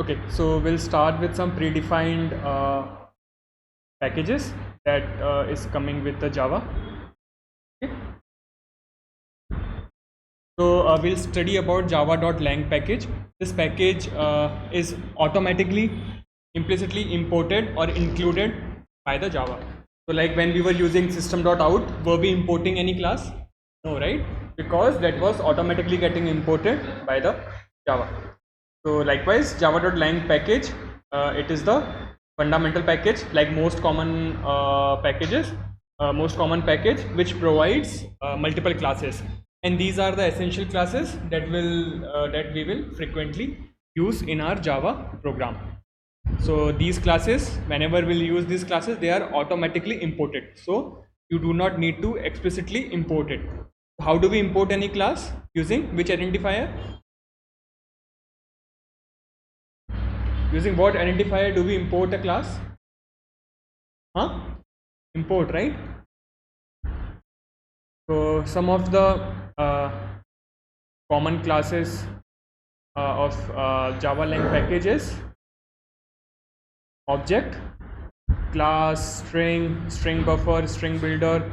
Okay, so we'll start with some predefined packages that is coming with the Java. Okay. So we'll study about java.lang package. This package is automatically implicitly imported or included by the Java. So like when we were using system.out, were we importing any class? No, right? Because that was automatically getting imported by the Java. So likewise, java.lang package, it is the fundamental package, like most common packages, most common package which provides multiple classes, and these are the essential classes that we will frequently use in our Java program. So these classes, whenever we'll use these classes, they are automatically imported. So you do not need to explicitly import it. How do we import any class? Using which identifier? Using what identifier do we import a class? Import, right? So some of the common classes of Java lang packages: object, class, string buffer, string builder,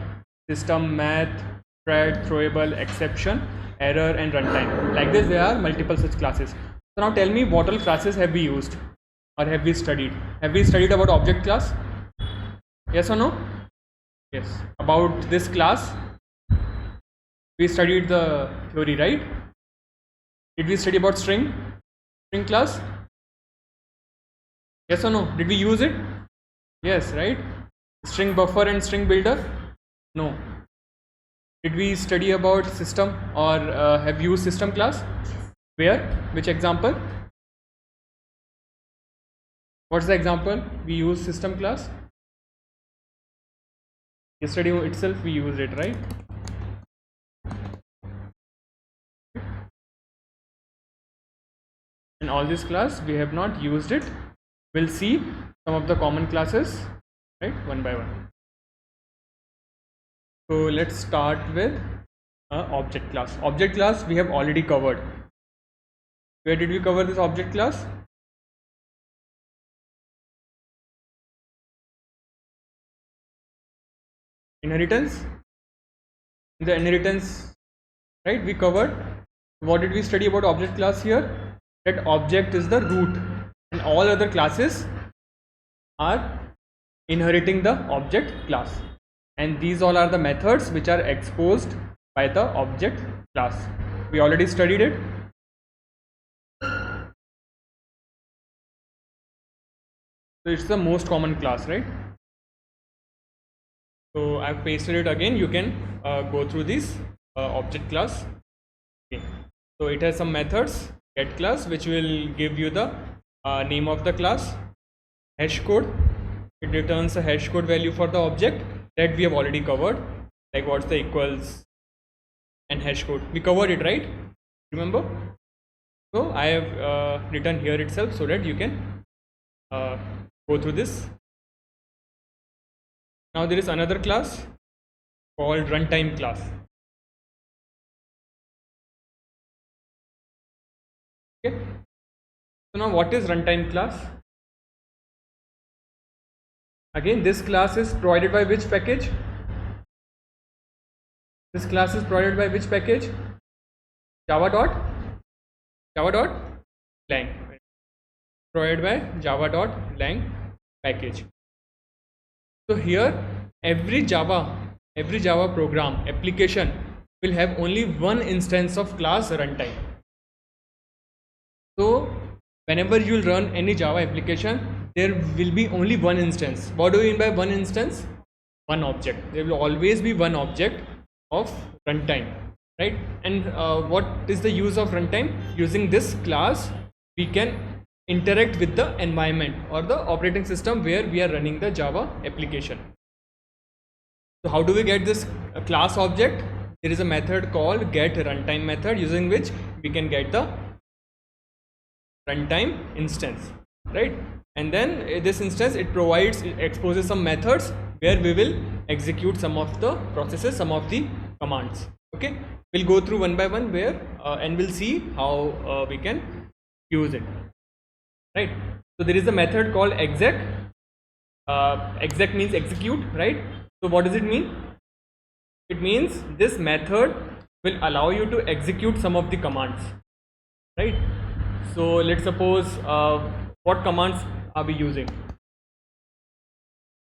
system, math, thread, throwable, exception, error, and runtime. Like this, there are multiple such classes. So now tell me, what all classes have we used or have we studied? Have we studied about object class? Yes or no? Yes. About this class, we studied the theory, right? Did we study about string class? Yes or no? Did we use it? Yes, right? String buffer and string builder? No. Did we study about system or have used system class? Where? Which example? What's the example? We use system class. Yesterday itself we used it, right? In all this class we have not used it. We'll see some of the common classes, right, one by one. So let's start with object class. Object class we have already covered. Where did we cover this object class? Inheritance. In the inheritance, right, we covered. What did we study about object class here? That object is the root and all other classes are inheriting the object class, and these all are the methods which are exposed by the object class. We already studied it. So it's the most common class, right? So I've pasted it again. You can go through this object class. Okay. So it has some methods. Get class, which will give you the name of the class. Hash code, it returns a hash code value for the object that we have already covered, like what's the equals and hash code. We covered it, right? Remember? So I have written here itself so that you can go through this. Now there is another class called runtime class. Okay. So now what is runtime class? Again, this class is provided by which package? This class is provided by which package? Java.lang. Provided by java.lang package. So here every Java program application will have only one instance of class runtime. So whenever you will run any Java application, there will be only one instance. What do we mean by one instance? One object. There will always be one object of runtime, right? And what is the use of runtime? Using this class, we can interact with the environment or the operating system where we are running the Java application. So how do we get this class object? There is a method called getRuntime method, using which we can get the runtime instance, right? And then this instance, it exposes some methods where we will execute some of the processes, some of the commands. Okay, we'll go through one by one where and we'll see how we can use it, right? So there is a method called exec. Exec means execute, right? So what does it mean? It means this method will allow you to execute some of the commands, right? So let's suppose what commands are we using?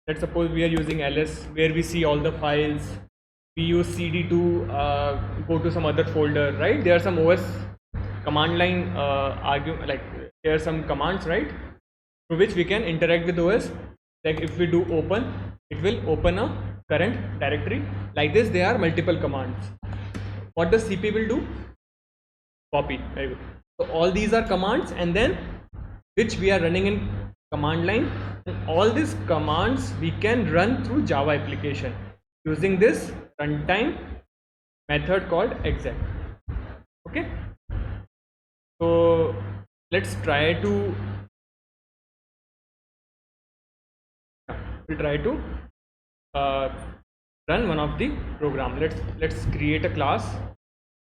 Let's suppose we are using ls, where we see all the files. We use cd to go to some other folder, right? There are some os command line like there are some commands, right, through which we can interact with os. Like if we do open, it will open a current directory. Like this, there are multiple commands. What does cp will do? Copy. Very good. So all these are commands, and then which we are running in command line, and all these commands we can run through Java application using this runtime method called exec. Okay, so let's try to run one of the program. Let's create a class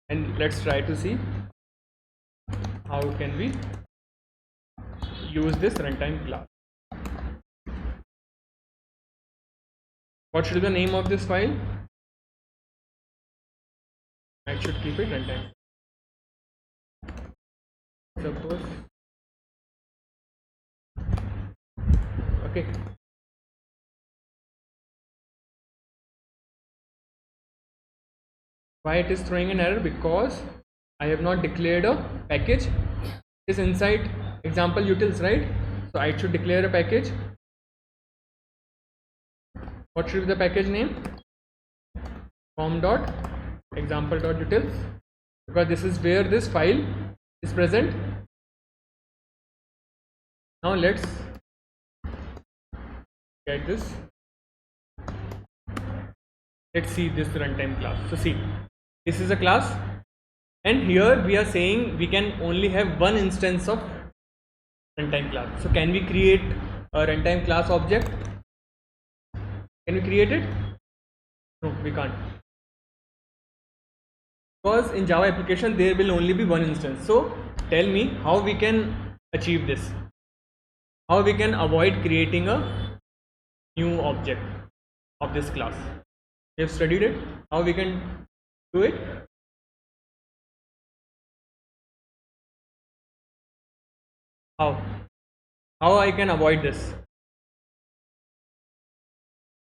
and let's try to see how can we use this runtime class. What should be the name of this file? I should keep it runtime. Suppose, okay. Why it is throwing an error? Because I have not declared a package. It is inside example utils, right? So I should declare a package. What should be the package name? form.example.utils, because this is where this file is present. Now let's get this. Let's see this runtime class. So see, this is a class, and here we are saying we can only have one instance of runtime class. So can we create a runtime class object? Can we create it? No, we can't, because in Java application there will only be one instance. So tell me how we can achieve this, how we can avoid creating a new object of this class. We have studied it, how we can do it. How I can avoid this?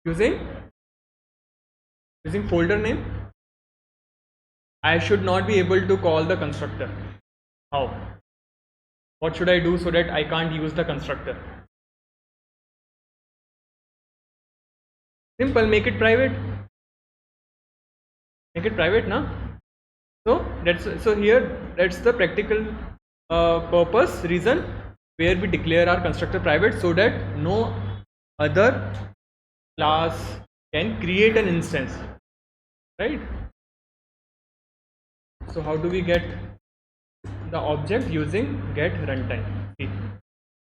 Using folder name. I should not be able to call the constructor. How? What should I do so that I can't use the constructor? Simple, make it private. Make it private, na? So here that's the practical purpose reason where we declare our constructor private, so that no other class can create an instance, right? So how do we get the object? Using get runtime. See,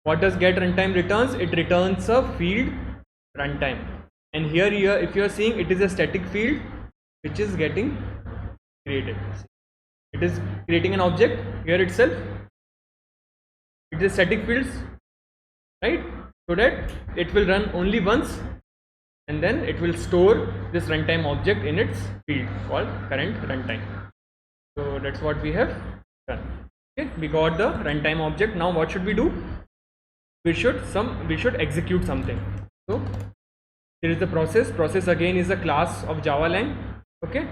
what does get runtime returns? It returns a field runtime, and here if you are seeing, it is a static field which is getting created. It is creating an object here itself. It is static fields, right? So that it will run only once, and then it will store this runtime object in its field called current runtime. So that's what we have done. Okay, we got the runtime object. Now what should we do? We should execute something. So there is the process. Process again is a class of Java lang. Okay.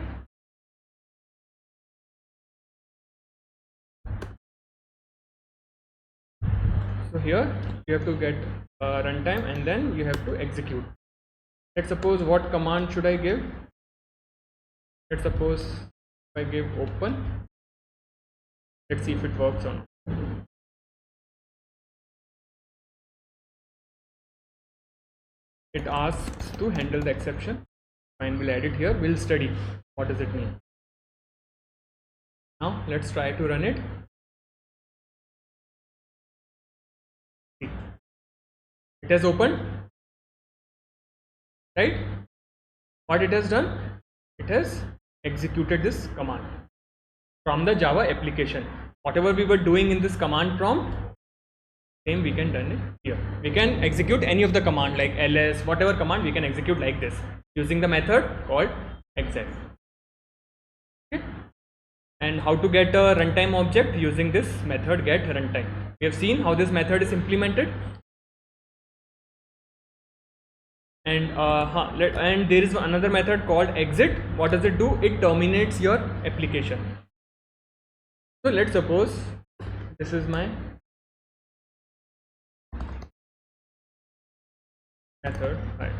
So here you have to get runtime, and then you have to execute. Let's suppose, what command should I give? Let's suppose if I give open. Let's see if it works or not. It asks to handle the exception. Fine, we'll add it here. We'll study what does it mean. Now let's try to run it. It has opened, right? What it has done? It has executed this command from the Java application. Whatever we were doing in this command prompt, Same we can done it here. We can execute any of the command like ls, whatever command we can execute like this using the method called exec. Okay. And how to get a runtime object using this method get runtime. We have seen how this method is implemented. And and there is another method called exit. What does it do? It terminates your application. So let's suppose this is my method, right?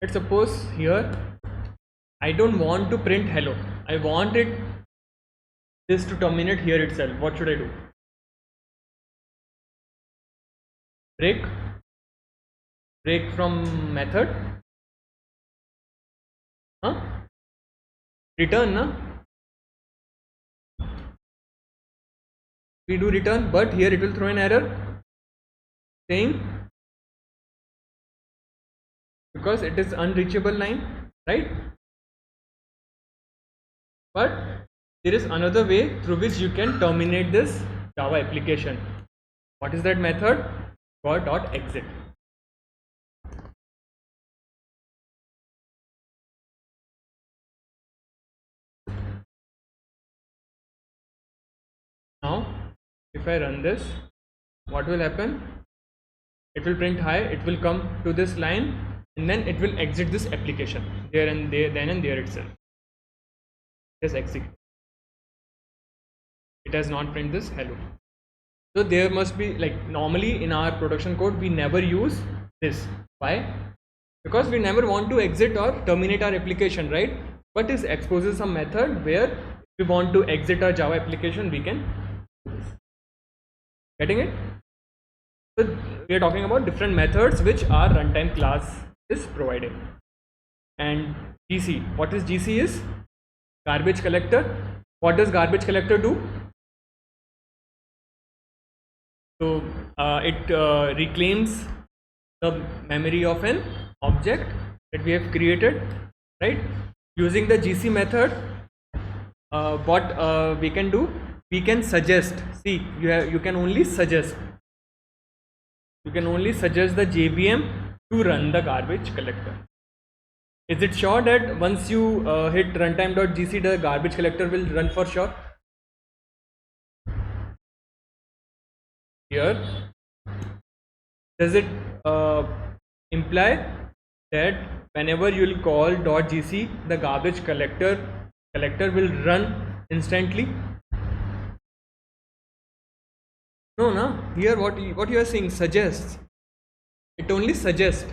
Let's suppose here I don't want to print hello. I want this to terminate here itself. What should I do? Break from method. Return, na? We do return, but here it will throw an error saying because it is unreachable line, right? But there is another way through which you can terminate this Java application. What is that method? Called .exit. Now if I run this, what will happen? It will print hi, it will come to this line, and then it will exit this application there and there, then and there itself. Just execute. It has not print this hello. So there must be, like, normally in our production code we never use this. Why? Because we never want to exit or terminate our application, right? But this exposes some method where if we want to exit our Java application, we can do this. Getting it? So we are talking about different methods which our runtime class is providing. And GC, what is GC is? Garbage collector. What does garbage collector do? So it reclaims the memory of an object that we have created, right? Using the GC method, what we can do, we can suggest. See, you can only suggest. You can only suggest the JVM to run the garbage collector. Is it sure that once you hit runtime.gc, the garbage collector will run for sure? Here, does it imply that whenever you will call .gc, the garbage collector will run instantly? No, no. Here, what you are saying suggests. It only suggests.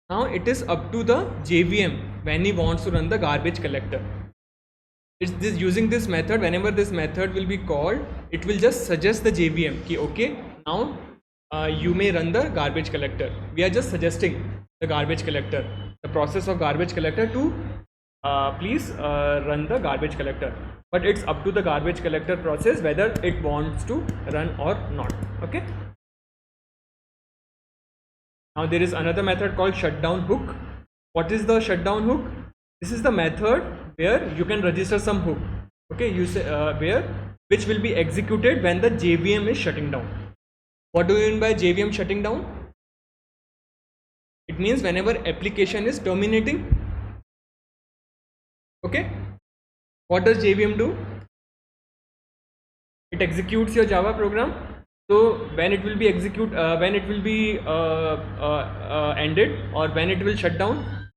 Now it is up to the JVM when he wants to run the garbage collector. It's this, using this method, whenever this method will be called, it will just suggest the JVM ki okay, now you may run the garbage collector. We are just suggesting the garbage collector, the process of garbage collector to please run the garbage collector. But it's up to the garbage collector process whether it wants to run or not. Okay. Now there is another method called shutdown hook. What is the shutdown hook? This is the method where you can register some hook. Okay, you say which will be executed when the JVM is shutting down. What do you mean by JVM shutting down? It means whenever application is terminating. Okay, what does JVM do? It executes your Java program. So when it will be when it will be ended, or when it will shut down,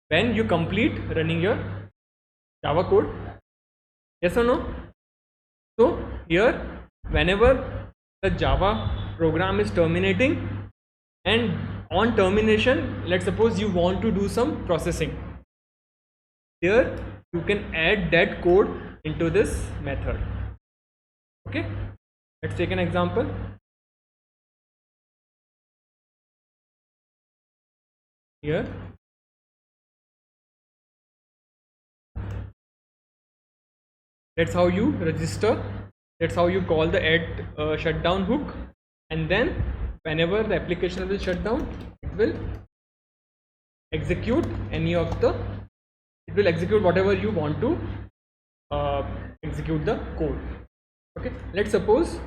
when you complete running your Java code. Yes or no? So here, whenever the Java program is terminating, and on termination, let's suppose you want to do some processing, here you can add that code into this method. Okay, let's take an example. Here, that's how you register, that's how you call the add shutdown hook, and then whenever the application will shut down, it will execute any of the, it will execute whatever you want to execute the code. Okay, let's suppose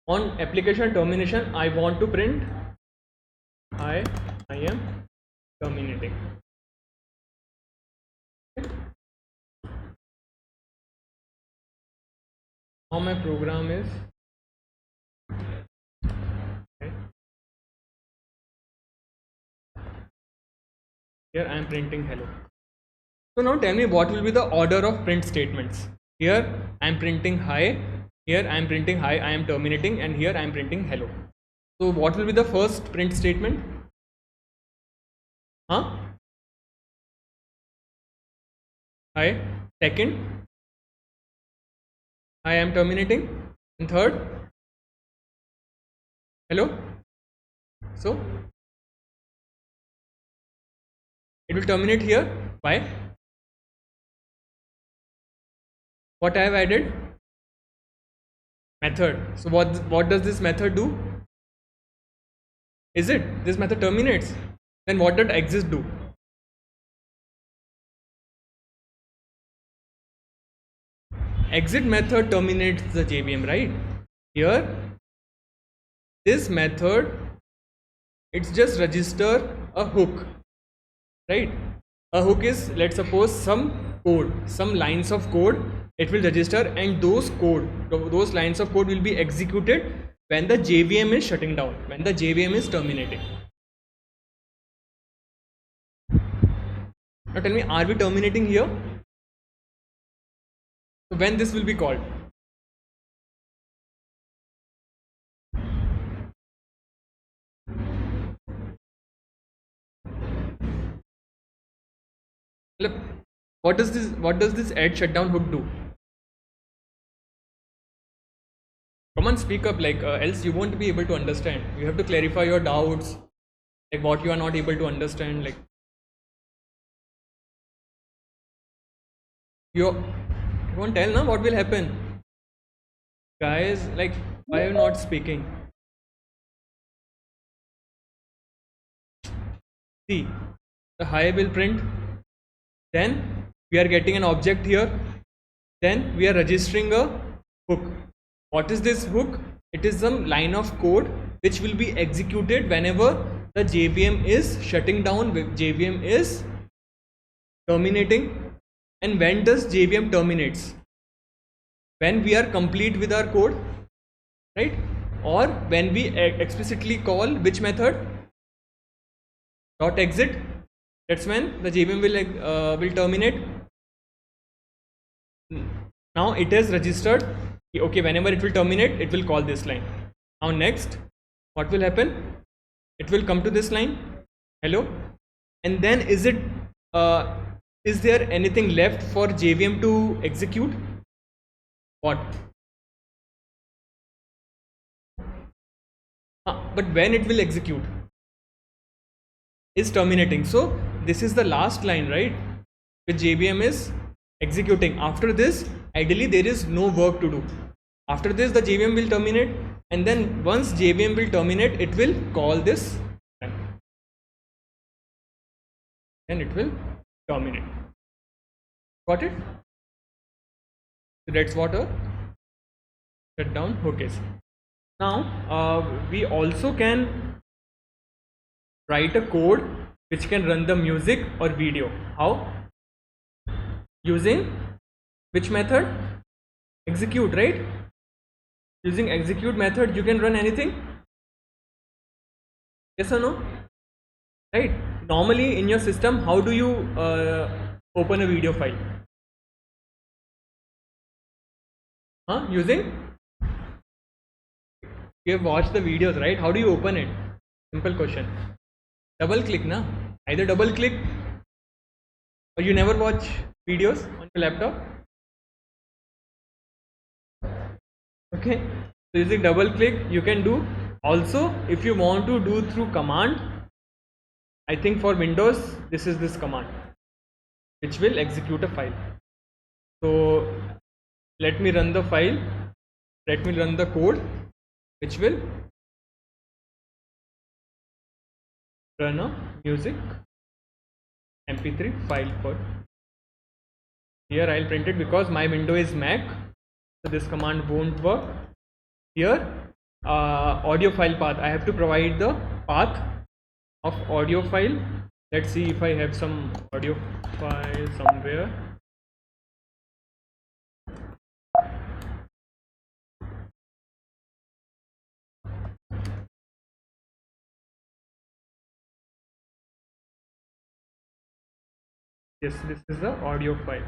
on application termination I want to print I am terminating. Okay. Now my program is, okay, here I am printing hello. So now tell me what will be the order of print statements. Here I am printing hi, here I am printing hi, I am terminating, and here I am printing hello. So what will be the first print statement? Huh? Hi. Second, I am terminating. And third, hello. So it will terminate here. Why? What I have added? Method. So what does this method do? Is it this method terminates? Then what did exist do? Exit method terminates the JVM, right? Here this method, it's just register a hook, right? A hook is, let's suppose, some code, some lines of code it will register, and those lines of code will be executed when the JVM is shutting down, when the JVM is terminating. Now tell me, are we terminating here? So when this will be called? What does this add shutdown hook do? Come on, speak up, like else you won't be able to understand. You have to clarify your doubts, like what you are not able to understand. Like you won't tell now what will happen, guys. Like, why are you not speaking? See, the hi will print, then we are getting an object here, then we are registering a hook. What is this hook? It is some line of code which will be executed whenever the JVM is shutting down, JVM is terminating. And when does JVM terminates? When we are complete with our code, right? Or when we explicitly call which method? Dot exit. That's when the JVM will terminate. Now it is registered. Okay, whenever it will terminate, it will call this line. Now next, what will happen? It will come to this line, hello, and then is there anything left for JVM to execute? What? But when it will execute is terminating. So this is the last line, right? Which JVM is executing. After this, ideally there is no work to do. After this, the JVM will terminate, and then once JVM will terminate, it will call this and it will terminate. Got it? So that's what a shutdown hook is. Now we also can write a code which can run the music or video. How? Using which method? Execute, right? Using execute method you can run anything. Yes or no? Right? Normally in your system, how do you open a video file? Using, you have watched the videos, right? How do you open it? Simple question. Double click, na? Either double click, or you never watch videos on your laptop. Okay, so using double click you can do. Also, if you want to do through command, I think for Windows this is this command which will execute a file. So let me run the file, let me run the code which will run a music mp3 file for. Here I'll print it because my window is Mac, so this command won't work. Here audio file path, I have to provide the path of audio file. Let's see if I have some audio file somewhere. Yes, this is the audio file.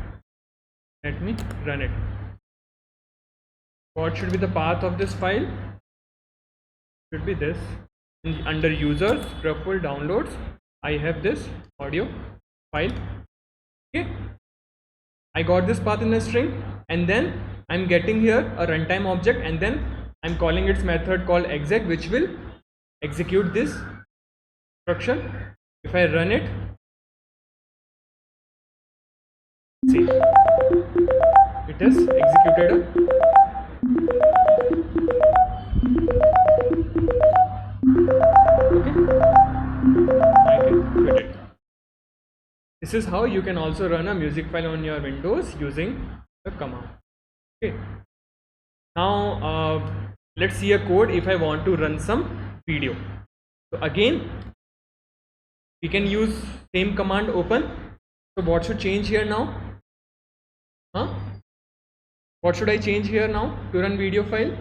Let me run it. What should be the path of this file? Should be this. Under users, Scruffle downloads, I have this audio file. Okay, I got this path in a string, and then I'm getting here a runtime object, and then I'm calling its method called exec, which will execute this instruction. If I run it, see, it is executed. Okay, I can quit it. This is how you can also run a music file on your Windows using the command. Okay, now let's see a code if I want to run some video. So again, we can use same command open. So what should change here now? What should I change here now to run video file?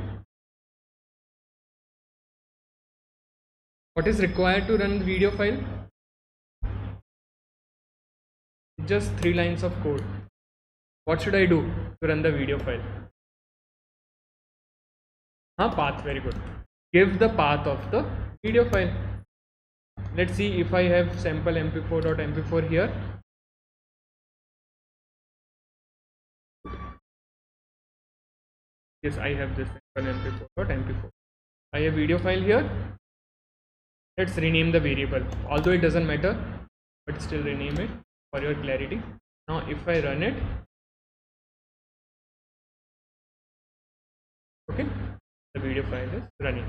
What is required to run the video file? Just 3 lines of code. What should I do to run the video file? Path, very good. Give the path of the video file. Let's see if I have sample mp4.mp4 here. Yes, I have this sample mp4.mp4. I have video file here. Let's rename the variable, although it doesn't matter, but still rename it for your clarity. Now if I run it, okay, the video file is running.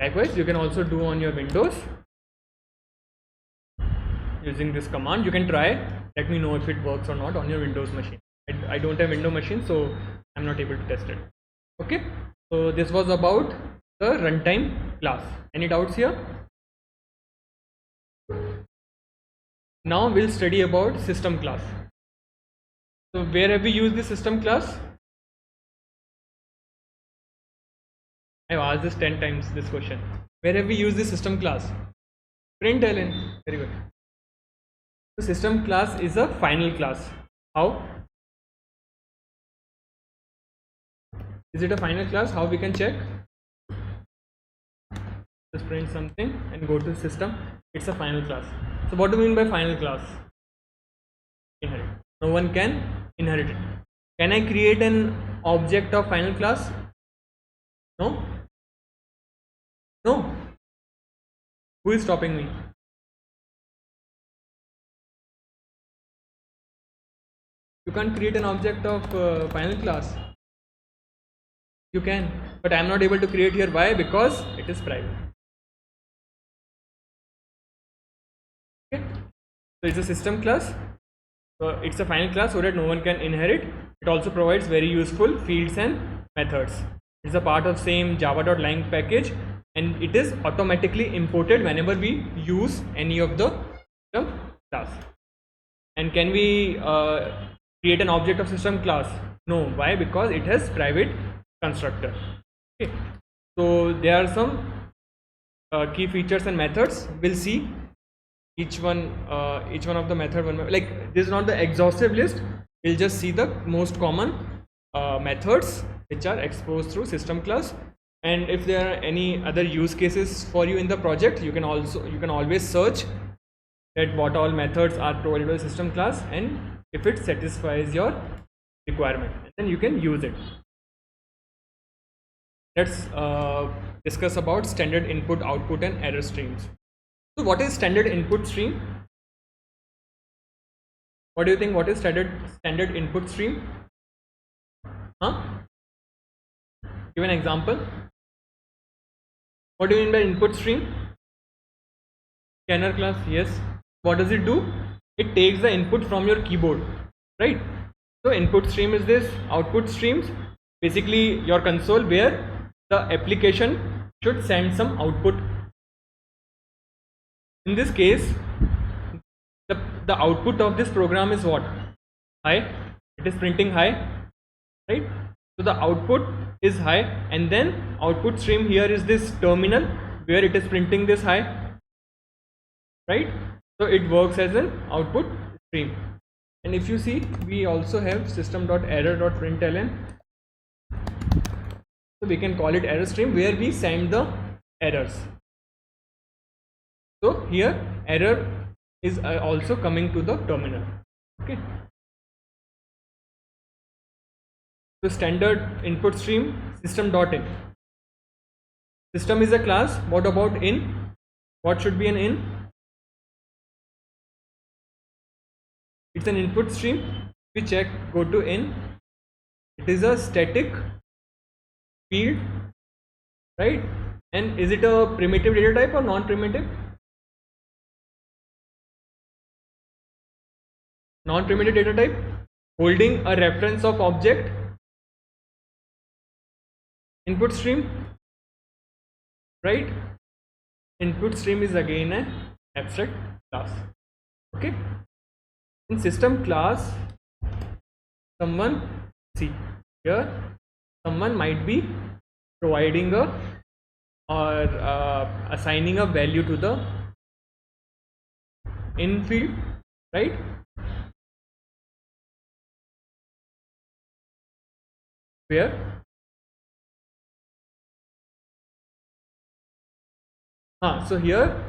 Likewise, you can also do on your Windows using this command. You can try, let me know if it works or not on your Windows machine. I don't have Windows machine, so I'm not able to test it. Okay, so this was about the runtime class. Any doubts here? Now we'll study about system class. So where have we used the system class? I've asked this 10 times, this question. Where have we used the system class? println. Very good. The system class is a final class. How? Is it a final class? How we can check? Just print something and go to system. It's a final class. So what do we mean by final class? Inherit. No one can inherit it. Can I create an object of final class? No? No. Who is stopping me? You can't create an object of final class. You can, but I am not able to create here. Why? Because it is private. Okay. So it's a system class. So it's a final class so that no one can inherit. It also provides very useful fields and methods. It's a part of same java.lang package, and it is automatically imported whenever we use any of the system class. And can we create an object of system class? No. Why? Because it has private constructor. Okay. So there are some key features and methods. We'll see each one of the method. Like, this is not the exhaustive list. We'll just see the most common methods which are exposed through system class. And if there are any other use cases for you in the project, you can always search at what all methods are provided by the system class, and if it satisfies your requirement, then you can use it. Let's discuss about standard input, output, and error streams. So what is standard input stream? What do you think? What is standard input stream? Give an example. What do you mean by input stream? Scanner class, yes. What does it do? it takes the input from your keyboard, right? So input stream is this, output streams basically your console where the application should send some output. In this case, the output of this program is what? High. It is printing high, right? So the output is high, and then output stream here is this terminal where it is printing this high, right? So it works as an output stream. And if you see, we also have system.error.println. So we can call it error stream where we send the errors. So here error is also coming to the terminal. Okay. So standard input stream system.in. System is a class. What about in? What should be an in? It's an input stream. We check, go to in. It is a static field, right? And is it a primitive data type or non-primitive? Non-primitive data type, holding a reference of object. Input stream, right? Input stream is again an abstract class. Okay. In system class, someone might be providing a or assigning a value to the in field, right? Where so here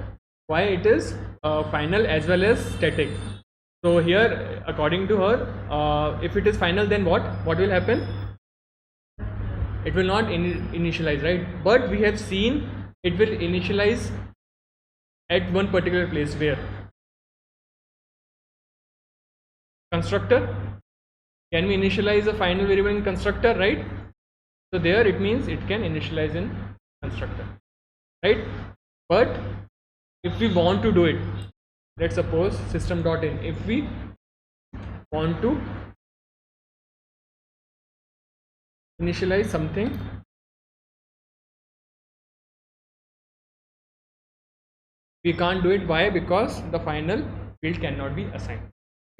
why it is final as well as static. So here according to her, if it is final, then what will happen? It will not initialize, right? But we have seen it will initialize at one particular place. Where? Constructor. Can we initialize a final variable in constructor, right? So there it means it can initialize in constructor, right? But if we want to do it, let's suppose system.in, if we want to initialize something, we can't do it. Why? Because the final field cannot be assigned.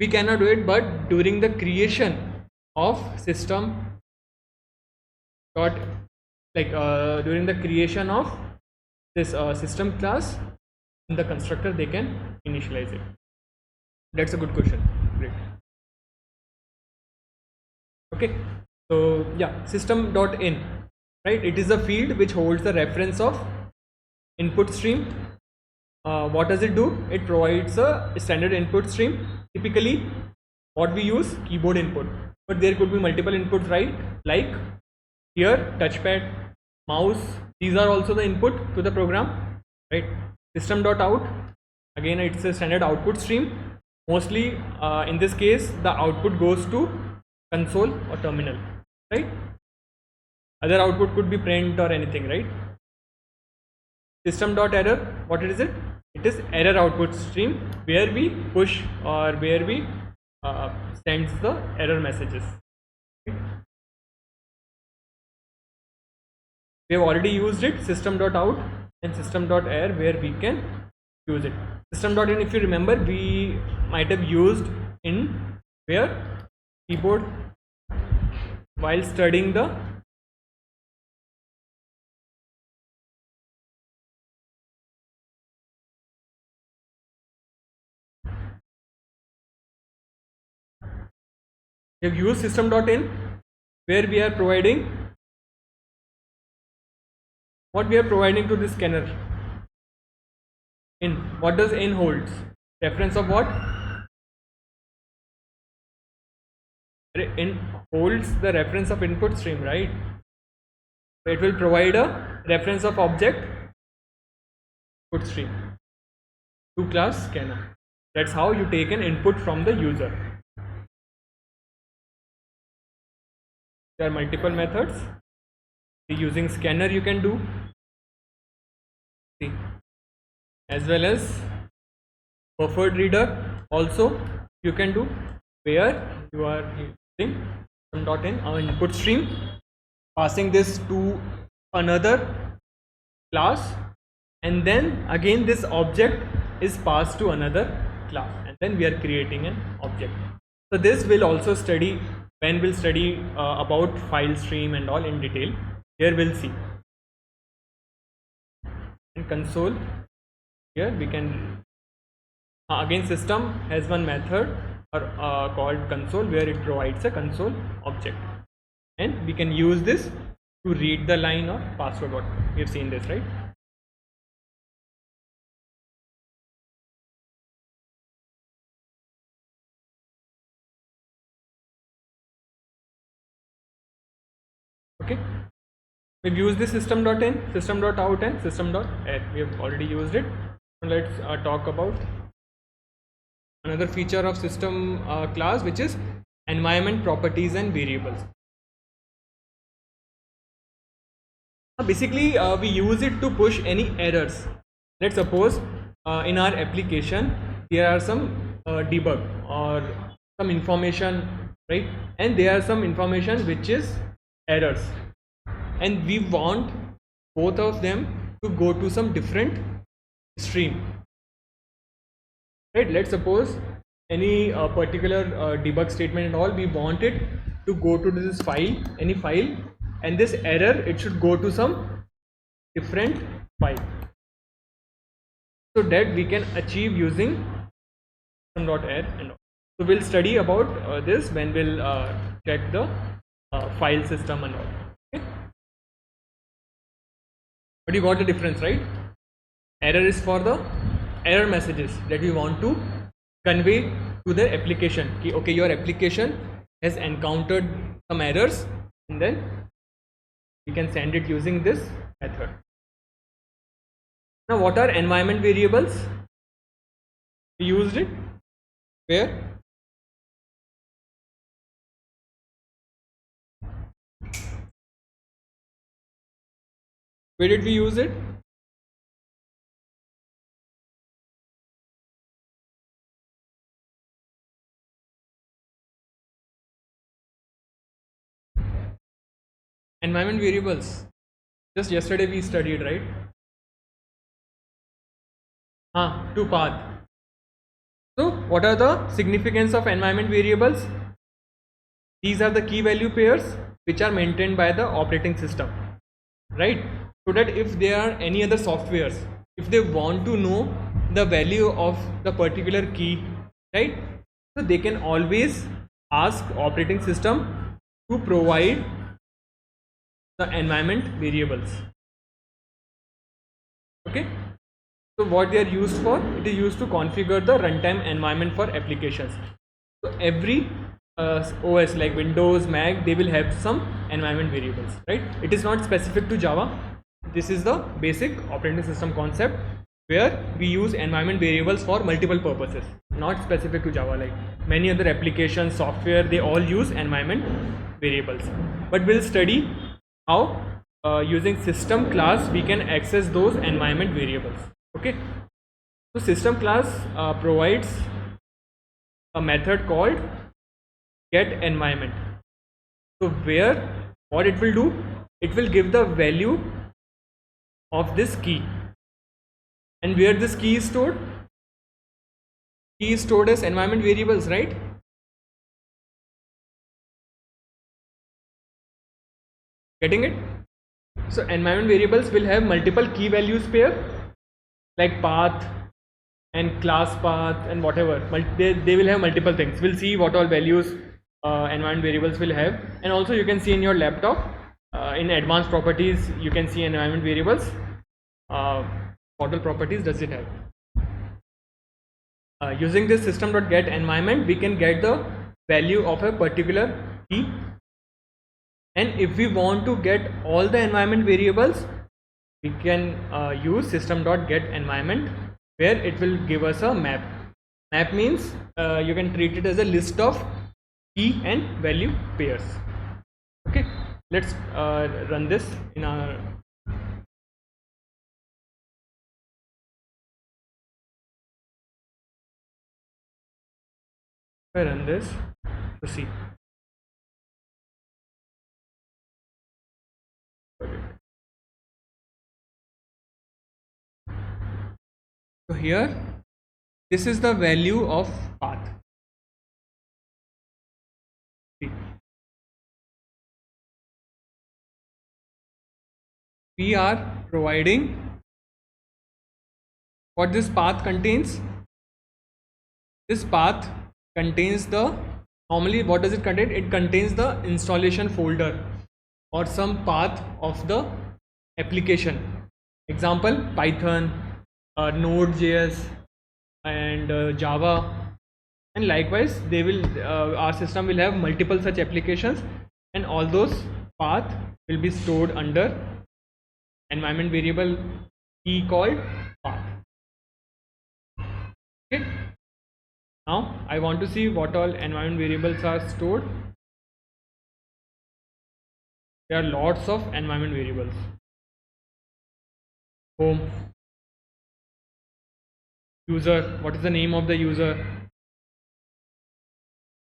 We cannot do it, but during the creation of system dot during the creation of this system class in the constructor, they can initialize it. That's a good question. Great. Okay. So yeah, system.in, right? It is a field which holds the reference of input stream. What does it do? It provides a standard input stream. Typically, what we use, keyboard input, but there could be multiple inputs, right? Like here, touchpad, mouse. These are also the input to the program, right? System.out, again it's a standard output stream. Mostly in this case, the output goes to console or terminal, right? Other output could be print or anything, right? System.error, what is it? It is error output stream where we push or where we sends the error messages. Okay. We have already used it, system.out and system.error, where we can use it. System.in, if you remember, we might have used in where keyboard while studying the we have used system.in where we are providing what we are providing to this scanner. In what does in holds? Reference of what? In holds the reference of input stream, right? So it will provide a reference of object input stream to class scanner. That's how you take an input from the user. There are multiple methods. Using scanner you can do, as well as buffered reader Also you can do where you are using system.in our input stream, passing this to another class, and then again this object is passed to another class, and then we are creating an object. So this will also study when we'll study about file stream and all in detail. Here we'll see. In console, here we can again system has one method or called console, where it provides a console object, and we can use this to read the line of password. What we have seen this, right? Okay, we've used the system.in, system.out, and system.add. We have already used it. Let's talk about another feature of system class, which is environment properties and variables. Basically we use it to push any errors. Let's suppose in our application there are some debug or some information, right? And there are some information which is errors, and we want both of them to go to some different stream, right? Let's suppose any particular debug statement and all, we want it to go to this file, any file, and this error, it should go to some different file, so that we can achieve using system.add and all. So we'll study about this when we'll check the file system and all. Okay, but you got the difference, right? Error is for the error messages that we want to convey to the application. Okay, your application has encountered some errors, and then we can send it using this method. Now, what are environment variables? We used it where? Where did we use it? Environment variables. Just yesterday we studied, right? To path. So what are the significance of environment variables? These are the key value pairs which are maintained by the operating system, right? So that if there are any other softwares, if they want to know the value of the particular key, right, so they can always ask operating system to provide the environment variables. Okay, so what they are used for? It is used to configure the runtime environment for applications. So every OS like Windows, Mac, they will have some environment variables, right? It is not specific to Java. This is the basic operating system concept, where we use environment variables for multiple purposes, not specific to Java. Like many other applications, software, they all use environment variables. But we'll study how using system class we can access those environment variables. Okay, so system class provides a method called get environment. So where what it will do, it will give the value of this key, and where this key is stored as environment variables, right? Getting it? So environment variables will have multiple key values pair, like path and class path and whatever. They will have multiple things. We'll see what all values environment variables will have. And also you can see in your laptop in advanced properties, you can see environment variables. What all properties does it have? Using this system.get environment, we can get the value of a particular key, and if we want to get all the environment variables, we can use system.get environment, where it will give us a map. Map means you can treat it as a list of key and value pairs. Okay, let's run this in our If I run this, to see. So here, this is the value of path. See. We are providing what this path contains. This path contains the, normally what does it contain? It contains the installation folder or some path of the application. Example, Python, Node.js and Java, and likewise they will our system will have multiple such applications, and all those path will be stored under environment variable key called path. Okay, now I want to see what all environment variables are stored. There are lots of environment variables. Home, user, what is the name of the user,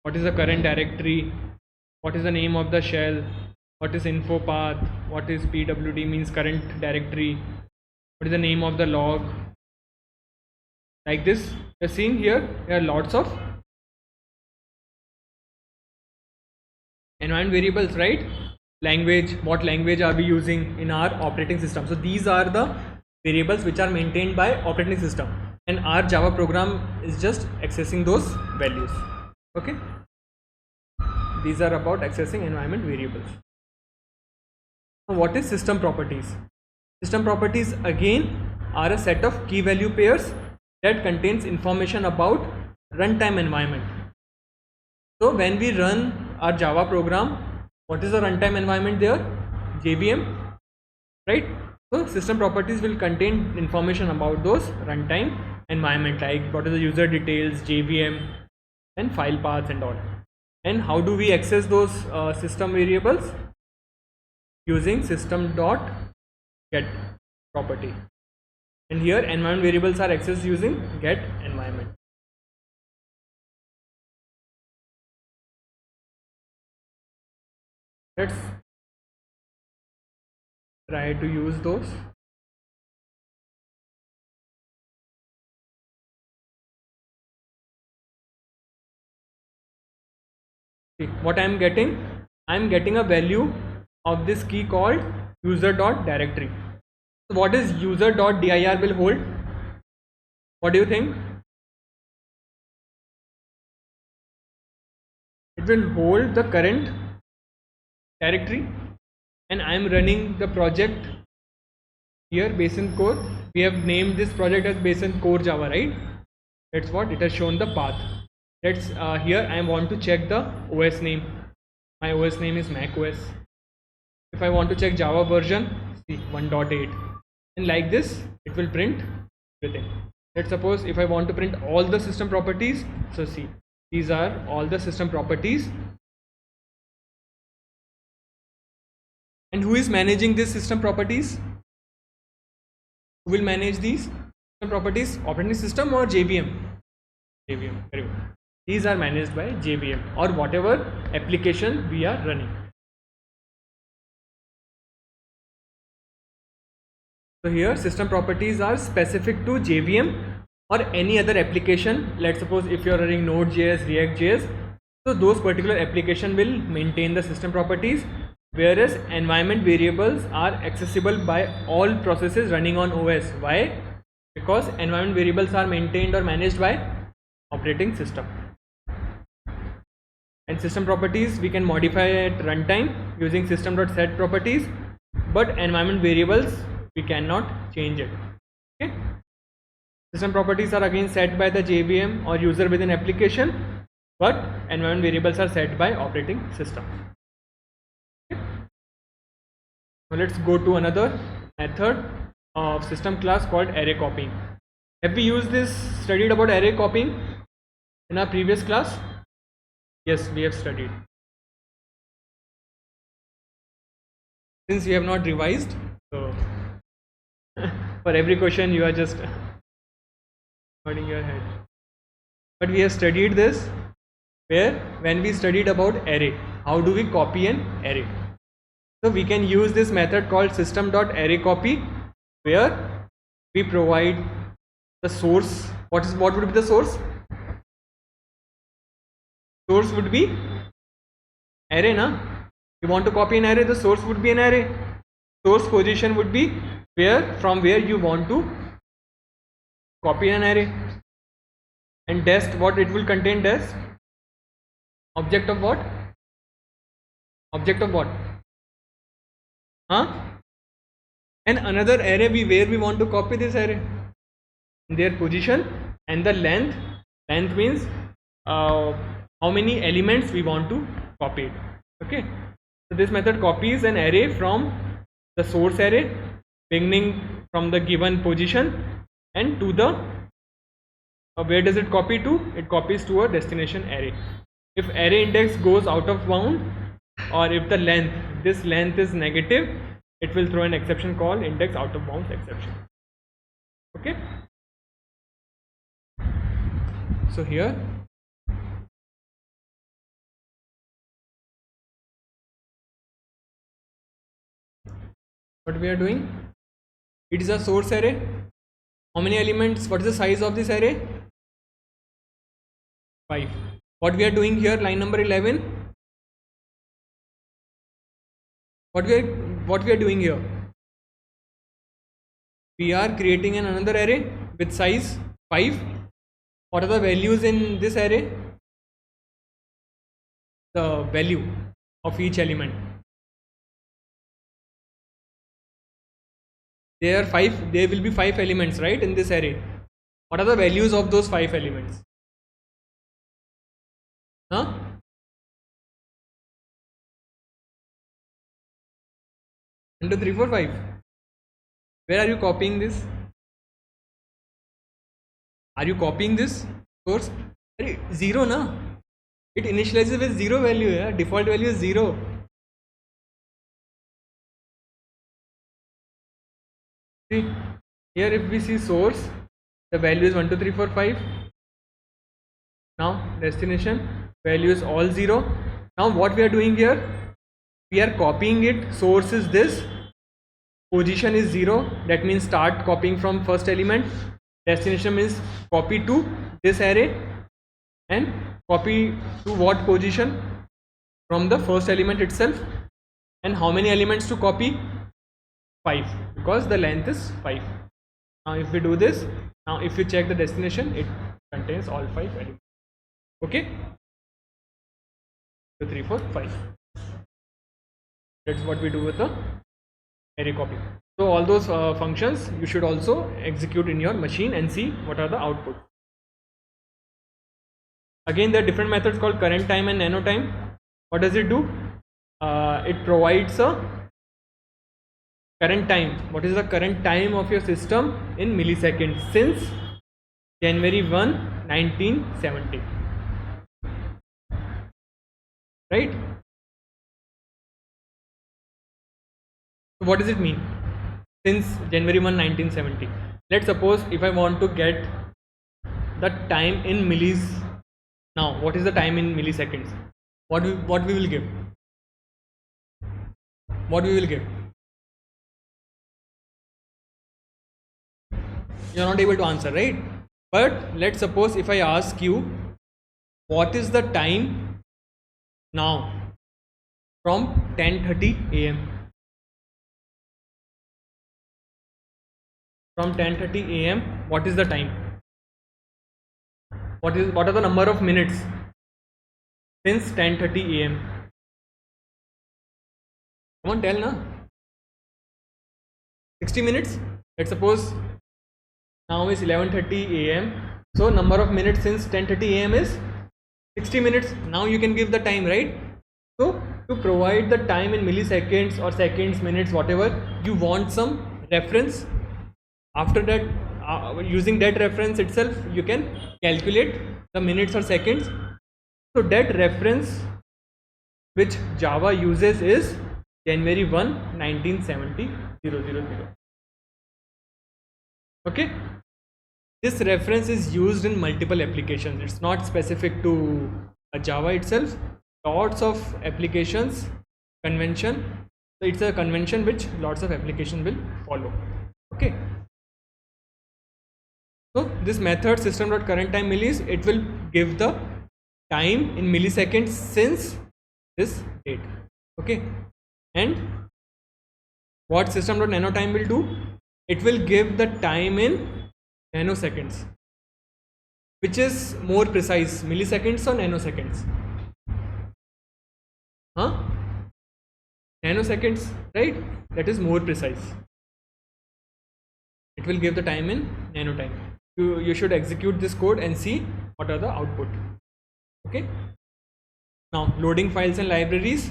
what is the current directory, what is the name of the shell, what is info path, what is pwd means current directory, what is the name of the log. Like this, you're seeing here there are lots of environment variables, right? Language, what language are we using in our operating system? So these are the variables which are maintained by operating system, and our Java program is just accessing those values. Okay, these are about accessing environment variables. Now what is system properties? System properties again are a set of key value pairs that contains information about runtime environment. So when we run our Java program, what is the runtime environment there? JVM, right? So system properties will contain information about those runtime environment, like what is the user details, JVM, and file paths and all. And how do we access those system variables? Using system.get property. And here environment variables are accessed using get environment. Let's try to use those. See, what I am getting a value of this key called user.directory. So what is user.dir will hold? What do you think? It will hold the current directory, and I am running the project here, Basin Core. We have named this project as Basin Core Java, right? That's what it has shown the path. Let's here I want to check the OS name. My OS name is Mac OS. If I want to check Java version, see 1.8, and like this it will print everything. Let's suppose if I want to print all the system properties, so see, these are all the system properties. And who is managing these system properties? Who will manage these system properties? Operating system or JVM? JVM, very good. These are managed by JVM or whatever application we are running. So here system properties are specific to JVM or any other application. Let's suppose if you are running Node.js, React.js, so those particular application will maintain the system properties, whereas environment variables are accessible by all processes running on OS. Why? Because environment variables are maintained or managed by operating system. And system properties we can modify at runtime using system.set properties, but environment variables we cannot change it. Okay, system properties are again set by the JVM or user within application, but environment variables are set by operating system. Okay. Now let's go to another method of system class called array copying. Have we studied about array copying in our previous class? Yes, we have studied. Since we have not revised, so for every question you are just nodding your head. But we have studied this where when we studied about array, how do we copy an array? So we can use this method called system.arrayCopy, where we provide the source. What would be the source? Source would be array, na? You want to copy an array, the source would be an array. Source position would be from where you want to copy an array. And dest, what it will contain? Dest, object of what? Object of what? And another array where we want to copy this array, their position, and the length. Length means how many elements we want to copy it. Okay, so this method copies an array from the source array beginning from the given position and to the where does it copy to? It copies to a destination array. If array index goes out of bound, or if this length is negative, it will throw an exception called index out of bounds exception. Okay, so here what we are doing, it is a source array. How many elements? What is the size of this array? 5. What we are doing here, line number 11, what we are doing here, we are creating another array with size 5. What are the values in this array? The value of each element. There will be 5 elements, right, in this array. What are the values of those 5 elements? 1, 2, 3, 4, 5. Where are you copying this? Are you copying this source? 0, na? It initializes with 0 value. Yeah? Default value is 0. See, here if we see source, the value is 1, 2, 3, 4, 5. Now destination value is all 0. Now what we are doing here, we are copying it. Source is this, position is 0, that means start copying from first element. Destination means copy to this array, and copy to what position? From the first element itself. And how many elements to copy? 5, because the length is 5. Now if we do this, now if you check the destination, it contains all 5 elements. Okay, 2, 3, 4, 5. That's what we do with the array copy. So all those functions you should also execute in your machine and see what are the outputs. Again, there are different methods called current time and nano time. What does it do? It provides a current time. What is the current time of your system in milliseconds since January 1, 1970? Right? So what does it mean? Since January 1, 1970. Let's suppose if I want to get the time in millis. Now, what is the time in milliseconds? What we will give? What we will give? You are not able to answer, right? But let's suppose if I ask you, what is the time now from 10:30 a.m. From 10:30 a.m. what is the time? What are the number of minutes since 10:30 a.m.? Come on, tell na. 60 minutes. Let's suppose now is 11:30 a.m. So number of minutes since 10:30 a.m. is 60 minutes. Now you can give the time, right? So to provide the time in milliseconds or seconds, minutes, whatever, you want some reference. After that, using that reference itself, you can calculate the minutes or seconds. So that reference which Java uses is January 1, 1970, 000. Okay, this reference is used in multiple applications. It's not specific to Java itself, lots of applications convention. So it's a convention which lots of applications will follow. Okay. So this method system.currentTime millis, it will give the time in milliseconds since this date. Okay. And what system.nanotime will do? It will give the time in nanoseconds, which is more precise. Milliseconds or nanoseconds? Huh? Nanoseconds, right? That is more precise. It will give the time in nanotime. You should execute this code and see what are the output. Okay. Now loading files and libraries.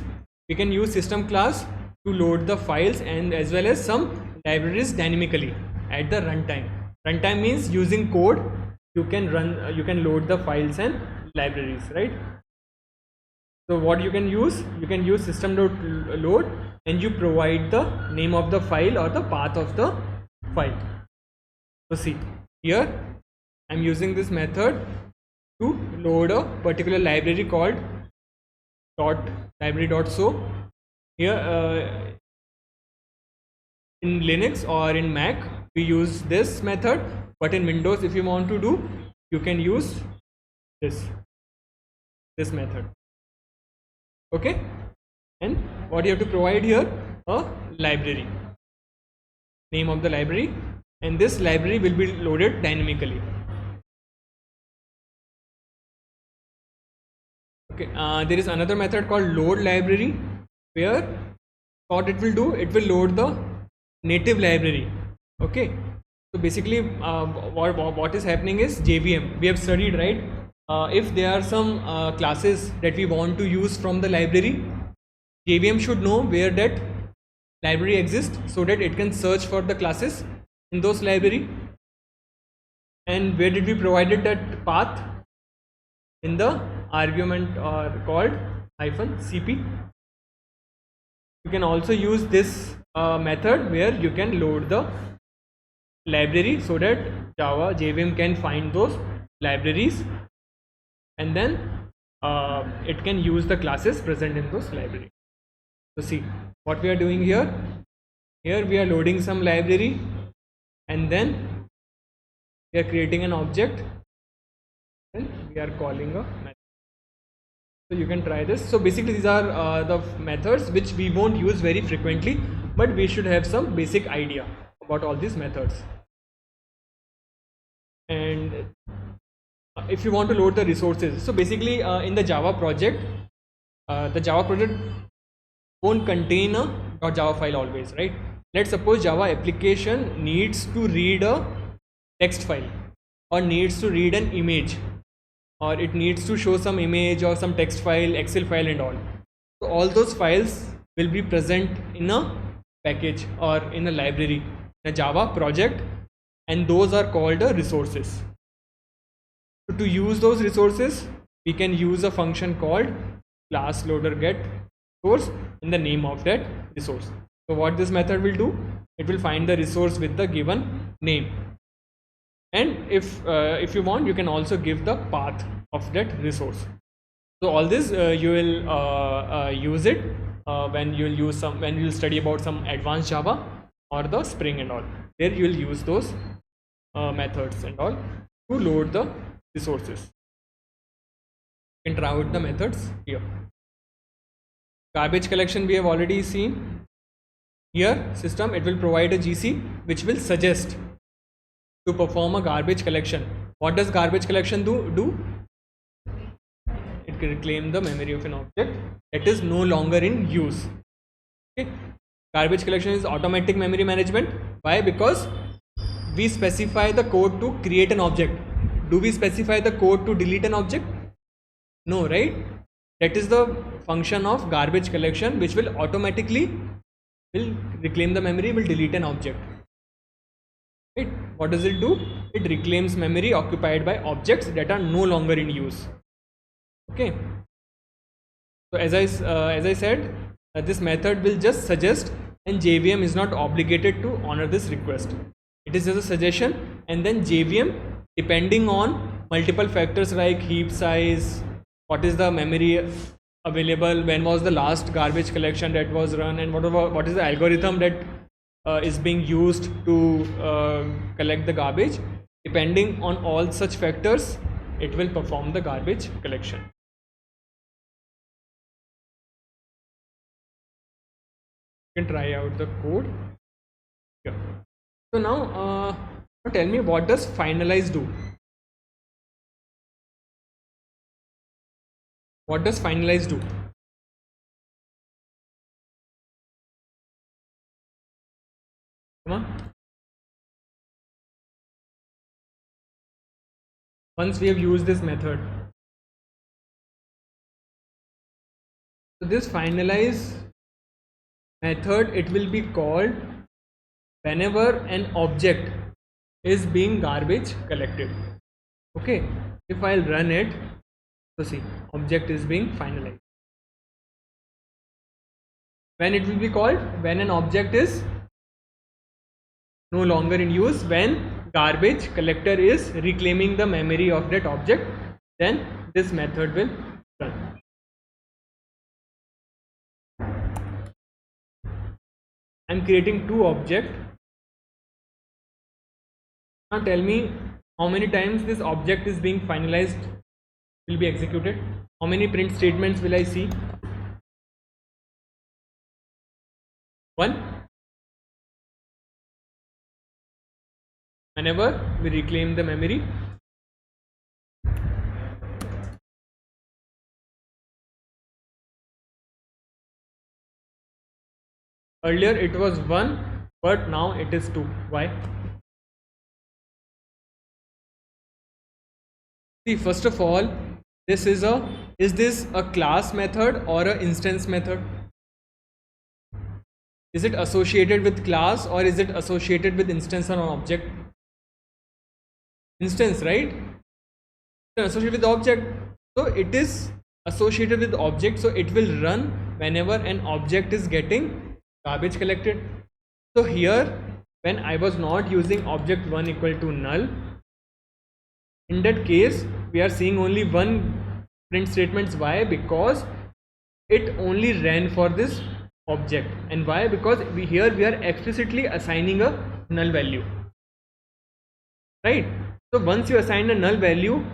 We can use system class to load the files and as well as some libraries dynamically at the runtime. Runtime means using code you can load the files and libraries, right? So what you can use system.load and you provide the name of the file or the path of the file. So see here I'm using this method to load a particular library called library.so. Here in Linux or in Mac we use this method, but in Windows if you want to do, you can use this method. Okay. And what you have to provide here? A library, name of the library, and this library will be loaded dynamically. Okay. There is another method called load library, where what it will do, it will load the native library. Okay. So basically what is happening is JVM, we have studied, right? If there are some classes that we want to use from the library, JVM should know where that library exists so that it can search for the classes in those library. And where did we provided that path? In the argument called -cp. You can also use this method where you can load the library so that JVM can find those libraries and then it can use the classes present in those libraries. So see what we are doing here. Here we are loading some library and then we are creating an object and we are calling a method. So you can try this. So basically these are the methods which we won't use very frequently, but we should have some basic idea about all these methods. And if you want to load the resources, so basically in the Java project won't contain a .java file always, right? Let's suppose Java application needs to read a text file or needs to read an image, or it needs to show some image or some text file, Excel file and all. So all those files will be present in a package or in a library, in a Java project, and those are called the resources. So to use those resources, we can use a function called class loader get source in the name of that resource. So what this method will do, it will find the resource with the given name. And if you want, you can also give the path of that resource. So all this you will use it when you'll study about some advanced Java or the Spring and all. There you will use those methods and all to load the resources. You can try out the methods here. Garbage collection we have already seen. Here system, it will provide a GC which will suggest to perform a garbage collection. What does garbage collection do? It can reclaim the memory of an object that is no longer in use. Okay. Garbage collection is automatic memory management. Why? Because we specify the code to create an object. Do we specify the code to delete an object? No, right? That is the function of garbage collection, which will automatically reclaim the memory, will delete an object. Right? What does it do? It reclaims memory occupied by objects that are no longer in use. Okay. So as I said, this method will just suggest, and JVM is not obligated to honor this request. It is just a suggestion, and then JVM, depending on multiple factors like heap size, what is the memory available, when was the last garbage collection that was run, and what is the algorithm that is being used to collect the garbage. Depending on all such factors, it will perform the garbage collection. You can try out the code here. So now tell me, what does finalize do? What does finalize do? Come on. Once we have used this method, so this finalize method, it will be called whenever an object is being garbage collected. Okay, if I'll run it, so see, object is being finalized. When it will be called? When an object is no longer in use, when garbage collector is reclaiming the memory of that object, then this method will run. I'm creating two objects. Now tell me how many times this object is being finalized will be executed. How many print statements will I see? One. Whenever we reclaim the memory. Earlier it was 1, but now it is 2. Why? See, first of all, is this a class method or an instance method? Is it associated with class or is it associated with instance or an object? Instance, right? Associated with object. So it is associated with object, so it will run whenever an object is getting garbage collected. So here, when I was not using object 1 equal to null, in that case we are seeing only one print statements. Why? Because it only ran for this object. And why? Because here we are explicitly assigning a null value, right? So once you assign a null value,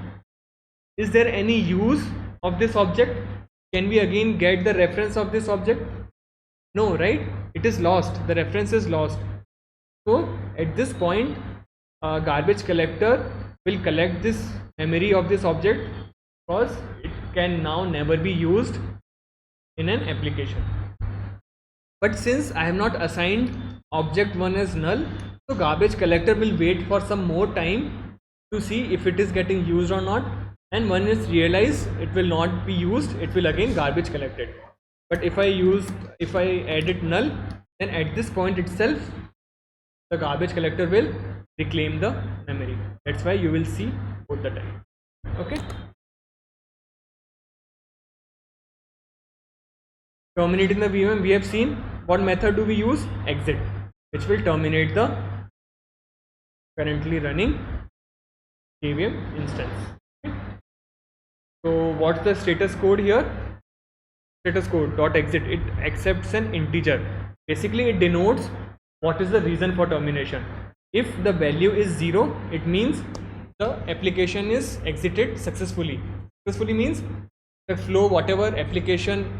is there any use of this object? Can we again get the reference of this object? No, right? It is lost. The reference is lost. So at this point, garbage collector will collect this memory of this object because it can now never be used in an application. But since I have not assigned object 1 as null, so garbage collector will wait for some more time to see if it is getting used or not, and when it's realized it will not be used, it will again garbage collected. But if I edit null, then at this point itself the garbage collector will reclaim the memory. That's why you will see both the time. Okay. Terminating the VM, we have seen what method do we use? Exit, which will terminate the currently running JVM instance. Okay. So what's the status code here? Status code dot exit, it accepts an integer. Basically it denotes what is the reason for termination. If the value is 0, it means the application is exited successfully. Successfully means the flow, whatever application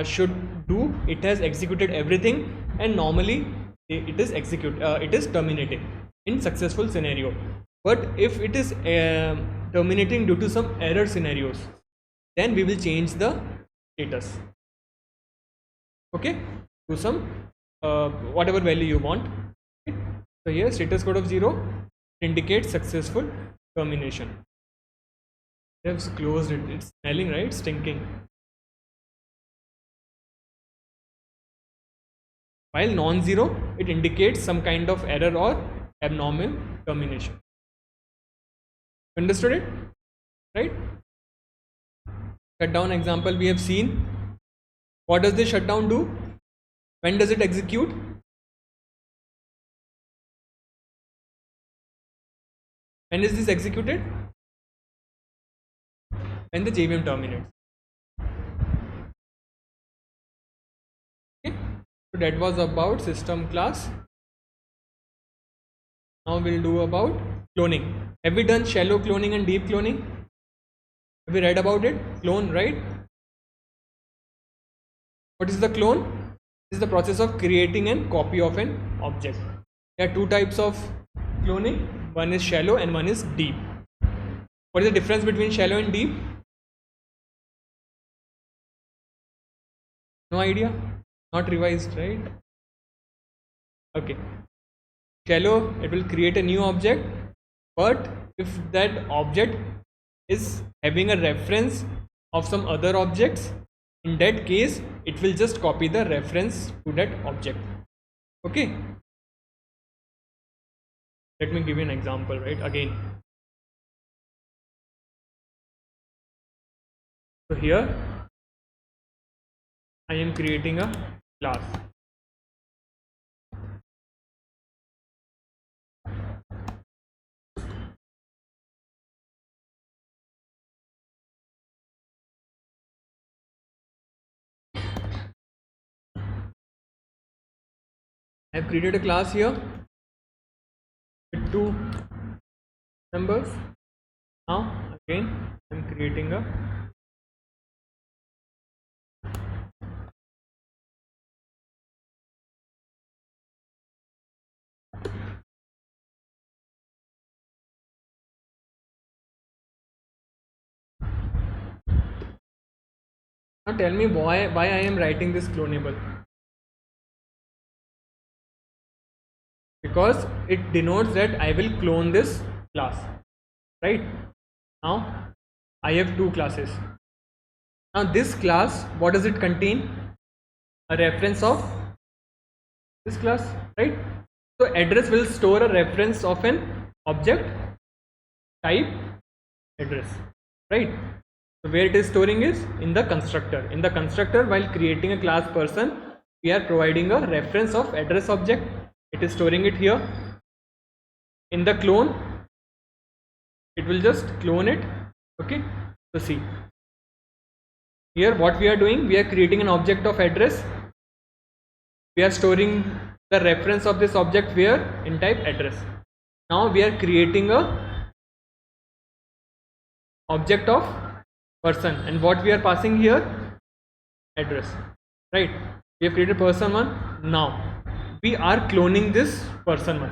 should do, it has executed everything, and normally it is terminating in successful scenario. But if it is terminating due to some error scenarios, then we will change the status, okay, to some whatever value you want. Okay. So here status code of 0 indicates successful termination. They have closed it. It's smelling, right? Stinking. While non-zero, it indicates some kind of error or abnormal termination. Understood it? Right? Shutdown example we have seen. What does the shutdown do? When does it execute? When is this executed? when the JVM terminates. Okay, so that was about system class. Now we'll do about cloning. Have we done shallow cloning and deep cloning? Have we read about it? Clone, right? What is the clone? This is the process of creating a copy of an object. There are two types of cloning. One is shallow and one is deep. What is the difference between shallow and deep? No idea? Not revised, right? Okay. Shallow, it will create a new object, but if that object is having a reference of some other objects, in that case it will just copy the reference to that object. Okay, let me give you an example, right? Again, so here I am creating a class. I have created a class here with two members. Now again I am creating a now tell me why I am writing this clonable. Because it denotes that I will clone this class, right? Now I have two classes. Now this class, what does it contain? A reference of this class, right? So address will store a reference of an object type address, right? So where it is storing is in the constructor. In the constructor, while creating a class person, we are providing a reference of address object. It is storing it here. In the clone, it will just clone it. Okay, so see here what we are doing, we are creating an object of address. We are storing the reference of this object where? In type address. Now we are creating a object of person, and what we are passing here? Address, right? We have created person 1. Now we are cloning this person 1.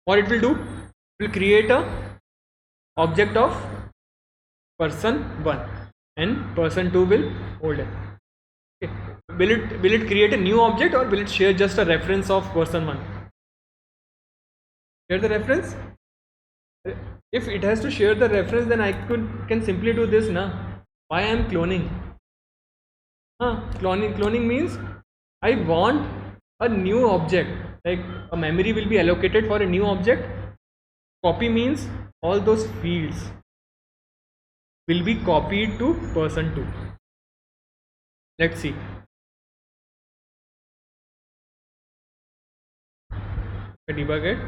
What it will do? It will create a object of person 1 and person 2 will hold it. Okay. Will it create a new object, or will it share just a reference of person 1? Share the reference. If it has to share the reference, then I can simply do this now. Why I am cloning? Cloning means I want a new object, like a memory will be allocated for a new object. Copy means all those fields will be copied to person 2. Let's see. Debug it.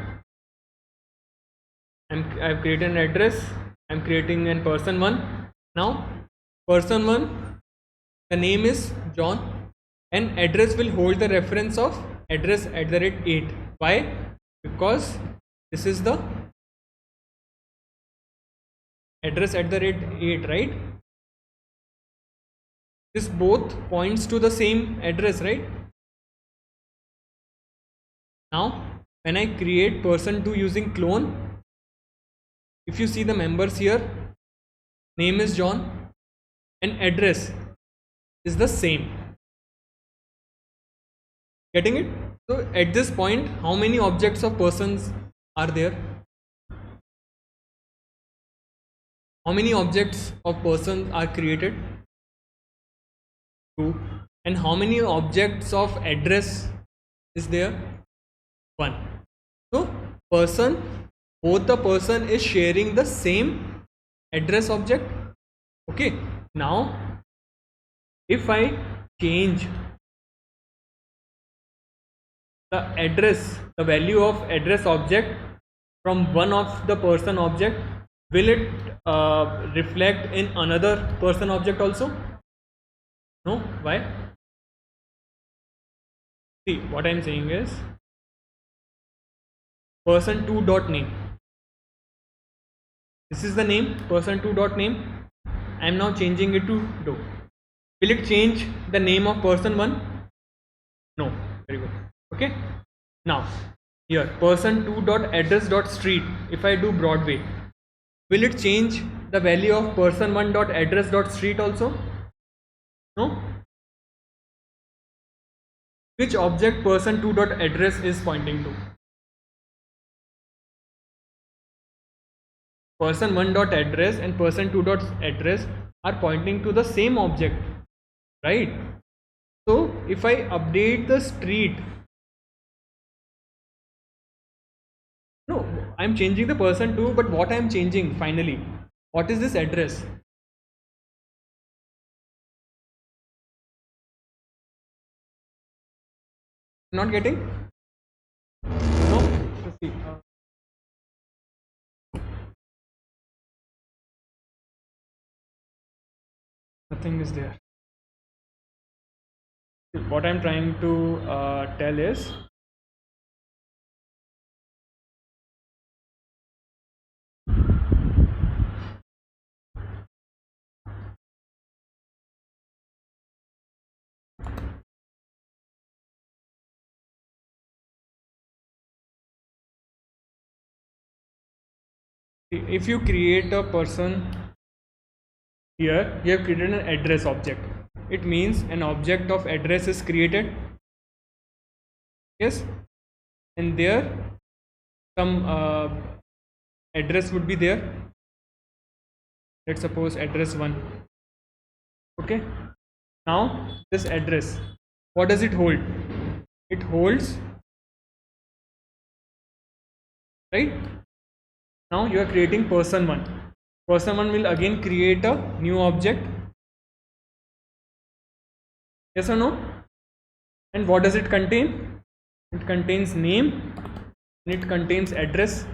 I've created an address. I'm creating an person 1. Now person 1, the name is John, and address will hold the reference of address @8. Why? Because this is the address @8, right? This both points to the same address, right? Now when I create person 2 using clone, if you see the members here, name is John and address is the same. Getting it? So at this point, how many objects of persons are there? How many objects of persons are created? 2. And how many objects of address is there? 1. So person, both the person is sharing the same address object. Okay, now if I change the address, the value of address object from one of the person object will it reflect in another person object also? No. Why? See, what I'm saying is person2 dot name. This is the name, person2 dot name. I am now changing it to do. Will it change the name of person1? No. Very good. Okay. Now here person2 dot address dot street. If I do Broadway, will it change the value of person1 dot address dot street also? No. Which object person2 dot address is pointing to? Person1 dot address and person2 dot address are pointing to the same object, right? So if I update the street, no, I'm changing the person2, but what I'm changing finally? What is this address? Not getting? No. Let's see. Nothing is there. What I'm trying to tell is if you create a person here, you have created an address object. It means an object of address is created. Yes, and there some address would be there. Let's suppose address 1. Okay. Now this address, what does it hold? It holds, right? Now you are creating person1. Person1 will again create a new object. Yes or no? And what does it contain? It contains name and it contains address.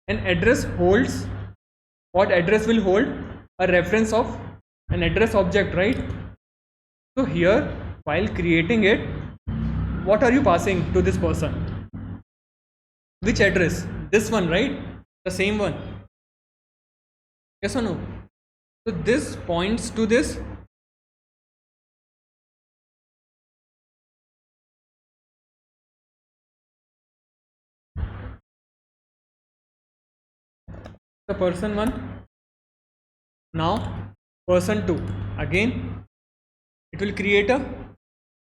An address holds, what address will hold? A reference of an address object, right? So here, while creating it, what are you passing to this person? Which address? This one, right? The same one. Yes or no? So this points to this. The person1. Now person2. Again, it will create a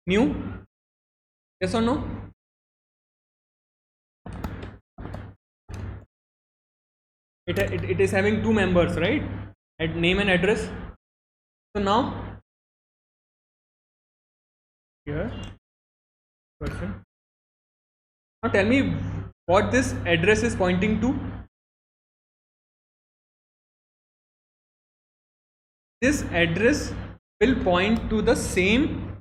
new. Yes or no? It is having two members, right? At name and address. So now here person. Now tell me what this address is pointing to. This address will point to the same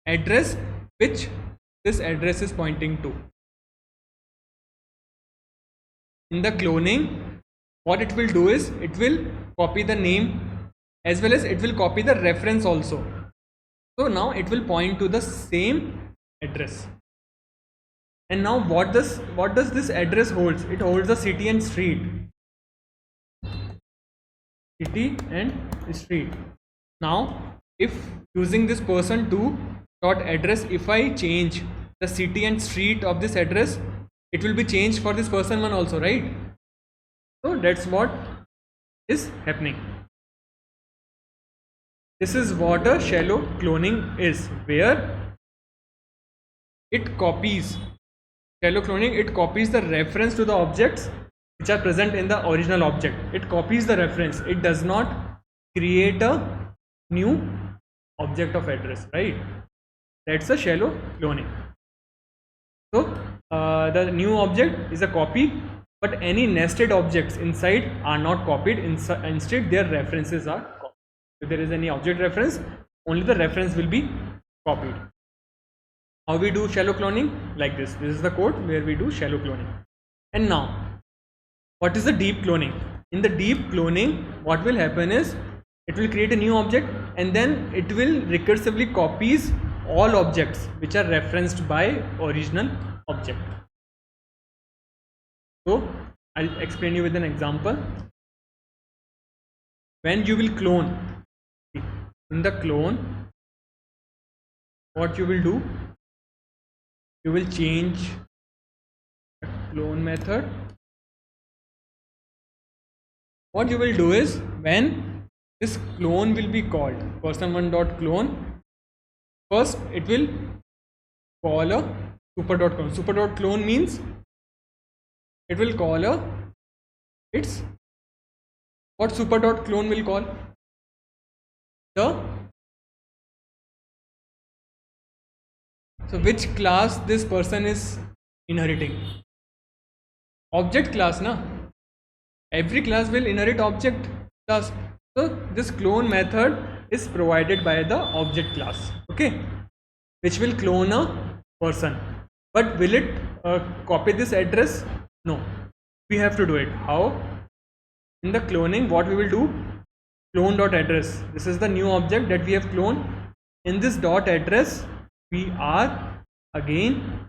address which this address is pointing to. In the cloning, what it will do is it will copy the name as well as it will copy the reference also. So now it will point to the same address. And now what does this address holds? It holds the city and street. City and street. Now if using this person2 dot address, if I change the city and street of this address, it will be changed for this person1 also, right? So that's what is happening. This is what a shallow cloning is, where it copies. Shallow cloning, it copies the reference to the objects which are present in the original object. It copies the reference. It does not create a new object of address, right? That's a shallow cloning. So the new object is a copy, but any nested objects inside are not copied. Instead their references are copied. If there is any object reference, only the reference will be copied. How we do shallow cloning? Like this. This is the code where we do shallow cloning. And now, what is the deep cloning? In the deep cloning, what will happen is it will create a new object and then it will recursively copies all objects which are referenced by original object. So I'll explain you with an example. When you will clone, in the clone, what you will do, you will change the clone method. What you will do is, when this clone will be called, person1.clone, first it will call a super.clone. Super.clone means it will call a, it's what super.clone will call? So which class this person is inheriting? Object class, na? Every class will inherit object class. So this clone method is provided by the object class, okay, which will clone a person. But will it copy this address? No. We have to do it. How? In the cloning, what we will do? Clone.address. This is the new object that we have cloned. In this dot address, we are again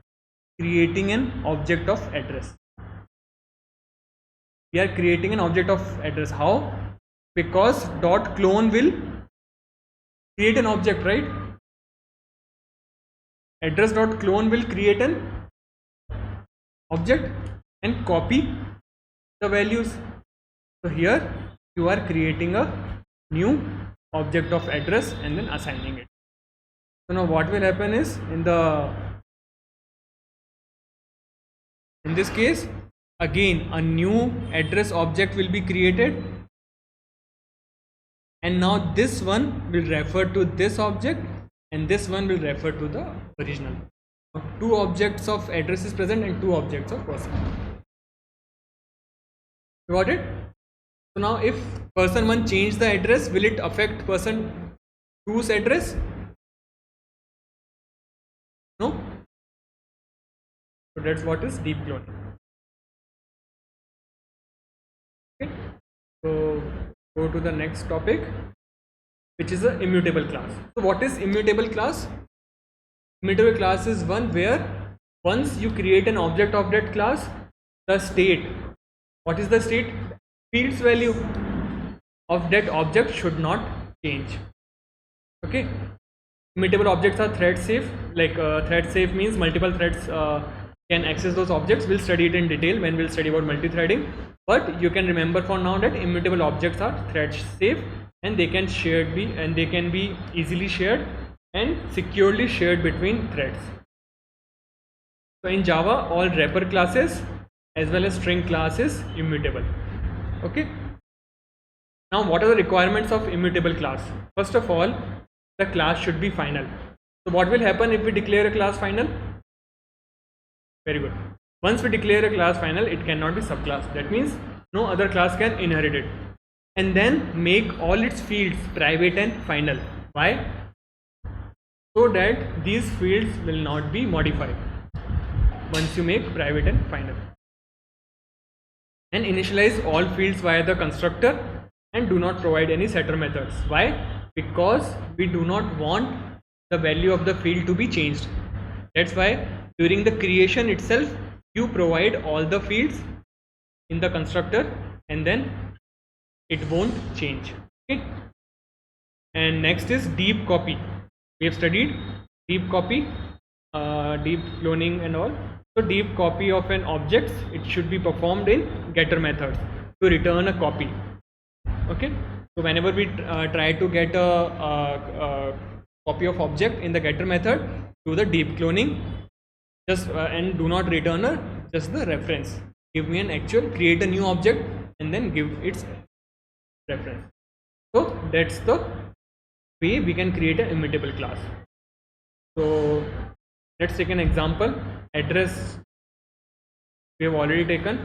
creating an object of address. We are creating an object of address. How? Because dot clone will create an object, right? Address dot clone will create an object and copy the values. So here you are creating a new object of address and then assigning it. So now what will happen is, in this case, again a new address object will be created, and now this one will refer to this object and this one will refer to the original. Two objects of address is present and two objects of person. You got it? So now if person 1 change the address, will it affect person 2's address? No. So that's what is deep cloning. Okay. So go to the next topic, which is an immutable class. So what is immutable class? Immutable class is one where once you create an object of that class, the state, what is the state? Fields value of that object should not change. Okay. Immutable objects are thread safe. Like thread safe means multiple threads can access those objects. We'll study it in detail when we'll study about multi-threading. But you can remember for now that immutable objects are thread safe and they can be easily shared and securely shared between threads. So in Java, all wrapper classes as well as string class is immutable. Okay. Now what are the requirements of immutable class? First of all, the class should be final. So what will happen if we declare a class final? Very good. Once we declare a class final, it cannot be subclass. That means no other class can inherit it. And then make all its fields private and final. Why? So that these fields will not be modified once you make private and final. And initialize all fields via the constructor and do not provide any setter methods. Why? Because we do not want the value of the field to be changed. That's why during the creation itself, you provide all the fields in the constructor and then it won't change. Okay. And next is deep copy. We have studied deep copy, deep cloning and all. So deep copy of an object, it should be performed in getter methods to return a copy. Okay. So whenever we try to get a copy of object in the getter method, do the deep cloning, just and do not return just the reference. Give me an actual, create a new object and then give its reference. So that's the way we can create an immutable class. So let's take an example. Address we have already taken.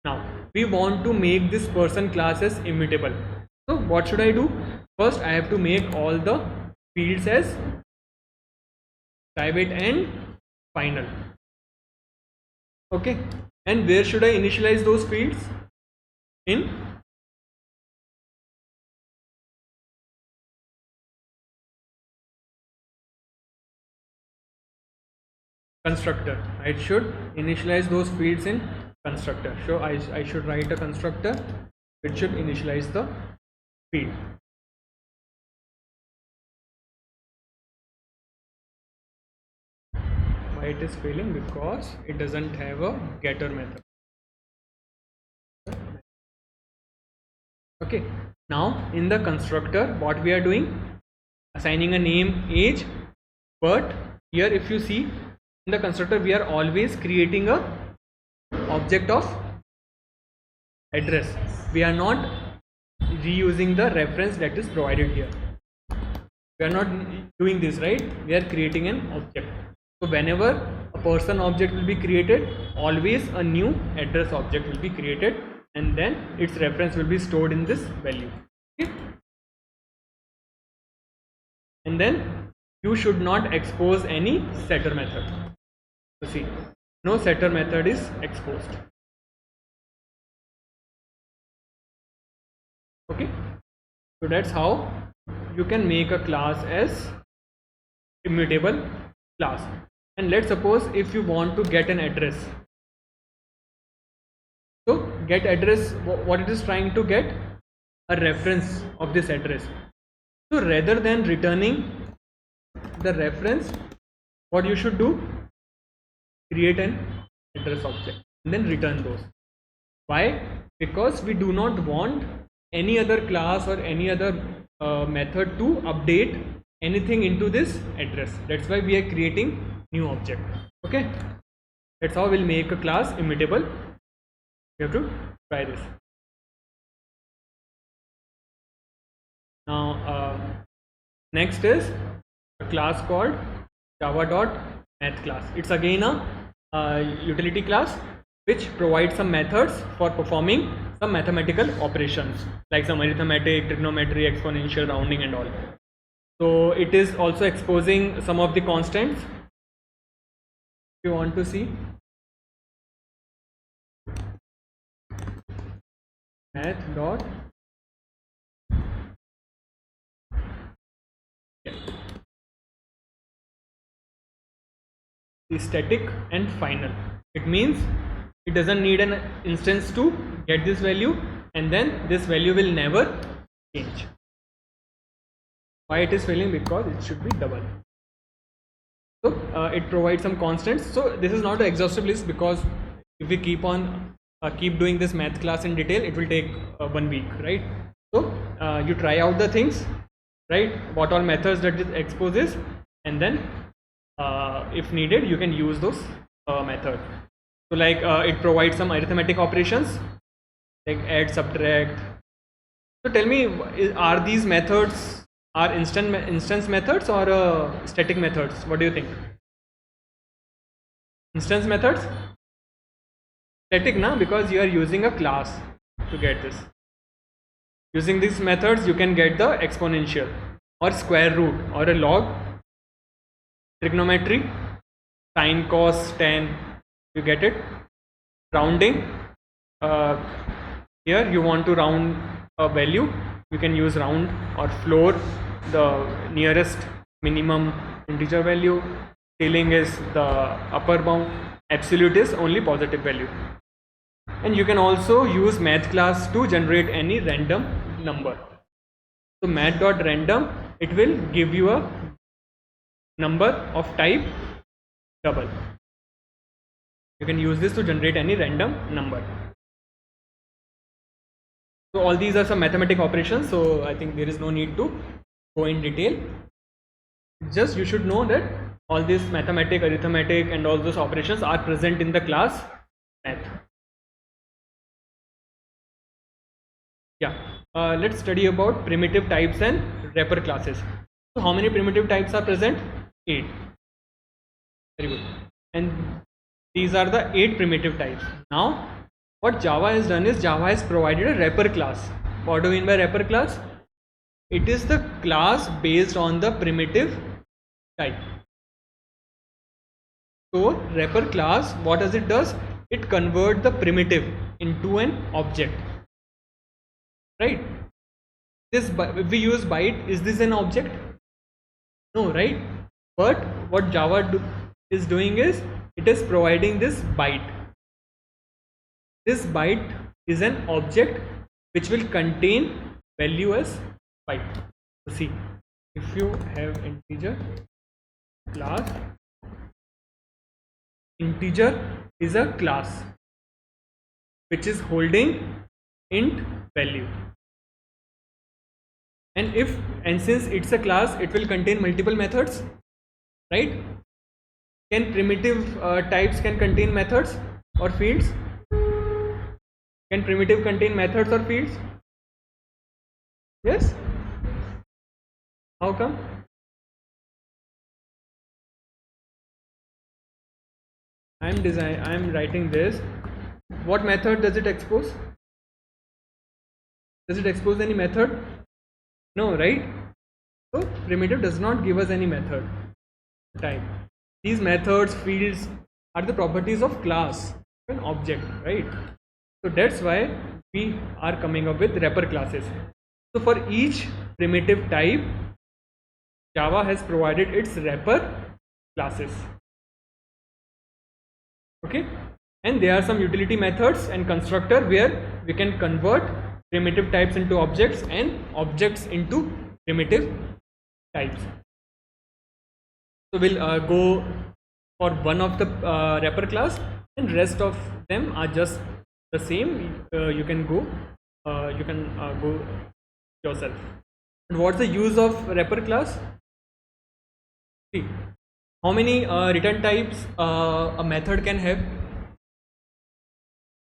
Now we want to make this person class as immutable. So what should I do? First I have to make all the fields as private and final. Okay. And where should I initialize those fields? In constructor. I should initialize those fields in constructor. So I should write a constructor which should initialize the field. Why it is failing? Because it doesn't have a getter method. Okay, now in the constructor what we are doing, assigning a name, age, but here if you see in the constructor we are always creating a object of address. We are not reusing the reference that is provided here. We are not doing this, right? We are creating an object. So whenever a person object will be created, always a new address object will be created, and then its reference will be stored in this value. Okay? And then you should not expose any setter method. So see, no setter method is exposed. Okay, so that's how you can make a class as immutable class. And let's suppose if you want to get an address. So get address, what it is trying to get? A reference of this address. So rather than returning the reference, what you should do? Create an address object and then return those. Why? Because we do not want any other class or any other method to update anything into this address. That's why we are creating new object. Okay, that's how we'll make a class immutable. You have to try this. Now next is a class called java.math class. It's again a utility class which provides some methods for performing some mathematical operations like some arithmetic, trigonometry, exponential, rounding and all. So it is also exposing some of the constants. If you want to see, math dot is static and final. It means it doesn't need an instance to get this value, and then this value will never change. Why it is failing? Because it should be double. So it provides some constants. So this is not an exhaustive list, because if we keep on keep doing this math class in detail, it will take 1 week, right? So you try out the things, right? What all methods that it exposes, and then if needed you can use those method. So like it provides some arithmetic operations like add, subtract. So tell me, are these methods are instance methods or static methods? What do you think? Instance methods? Static, na? Because you are using a class to get this. Using these methods you can get the exponential or square root or a log, trigonometry, sine, cos, tan, you get it. Rounding, here you want to round a value, you can use round, or floor, the nearest minimum integer value. Ceiling is the upper bound, absolute is only positive value. And you can also use math class to generate any random number. So math.random, it will give you a number of type double. You can use this to generate any random number. So all these are some mathematic operations, so I think there is no need to go in detail. Just you should know that all these mathematic, arithmetic and all those operations are present in the class math. Yeah, let's study about primitive types and wrapper classes. So how many primitive types are present? 8. Very good. And these are the 8 primitive types. Now what Java has done is Java has provided a wrapper class. What do we mean by wrapper class? It is the class based on the primitive type. So wrapper class, what does it does? it convert the primitive into an object, right? This if we use byte, is this an object? No, right? But what Java is doing is it is providing this byte. This byte is an object which will contain value as byte. So see, if you have integer class, integer is a class which is holding int value, and since it's a class, it will contain multiple methods, right? Can primitive types can contain methods or fields? Can primitive contain methods or fields? Yes. How come? I'm writing this. What method does it expose? Does it expose any method? No, right? So primitive does not give us any method type. These methods, fields are the properties of class, an object, right? So that's why we are coming up with wrapper classes. So for each primitive type, Java has provided its wrapper classes. Okay, and there are some utility methods and constructor where we can convert primitive types into objects and objects into primitive types. So we'll go for one of the wrapper class, and rest of them are just the same. You can go yourself. And what's the use of wrapper class? See, how many return types a method can have?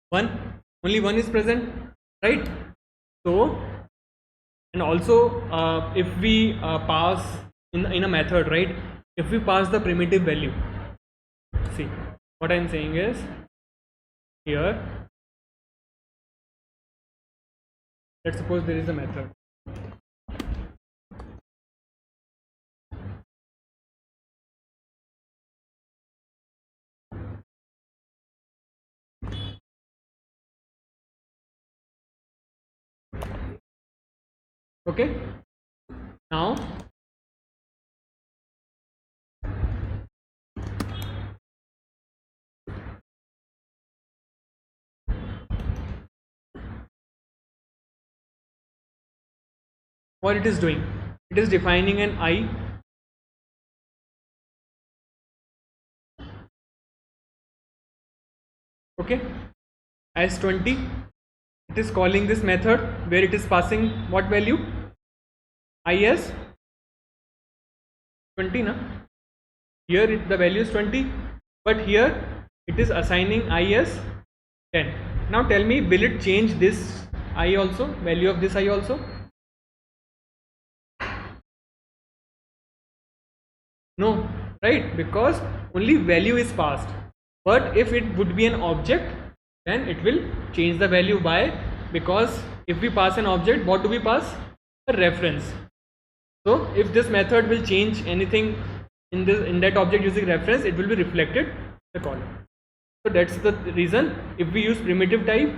One. Only one is present, right? So, and also if we pass in a method, right? If we pass the primitive value, see what I'm saying is here. Let's suppose there is a method. Okay, now what it is doing, it is defining an I, okay, as 20. It is calling this method where it is passing what value? I as 20 na? Here the value is 20, but here it is assigning I as 10. Now tell me, will it change this I also, value of this I also? No, right? Because only value is passed. But if it would be an object, then it will change the value by, because if we pass an object, what do we pass? A reference. So if this method will change anything in that object using reference, it will be reflected in the column. So that's the reason if we use primitive type,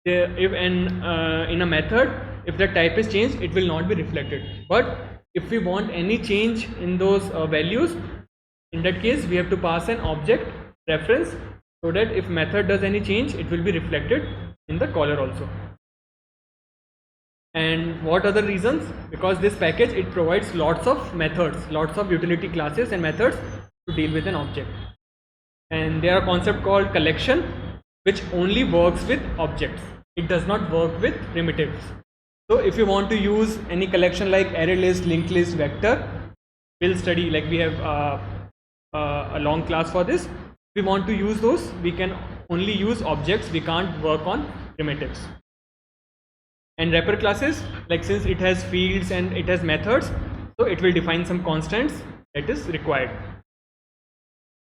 in a method, if the type is changed, it will not be reflected. But if we want any change in those values, in that case we have to pass an object reference, so that if method does any change, it will be reflected in the caller also. And what are the reasons? Because this package, it provides lots of methods, lots of utility classes and methods to deal with an object. And there are a concept called collection, which only works with objects. It does not work with primitives. So if you want to use any collection like array list, linked list, vector, we'll study, like we have a long class for this. If we want to use those, we can only use objects, we can't work on primitives. And wrapper classes, like since it has fields and it has methods, so it will define some constants that is required.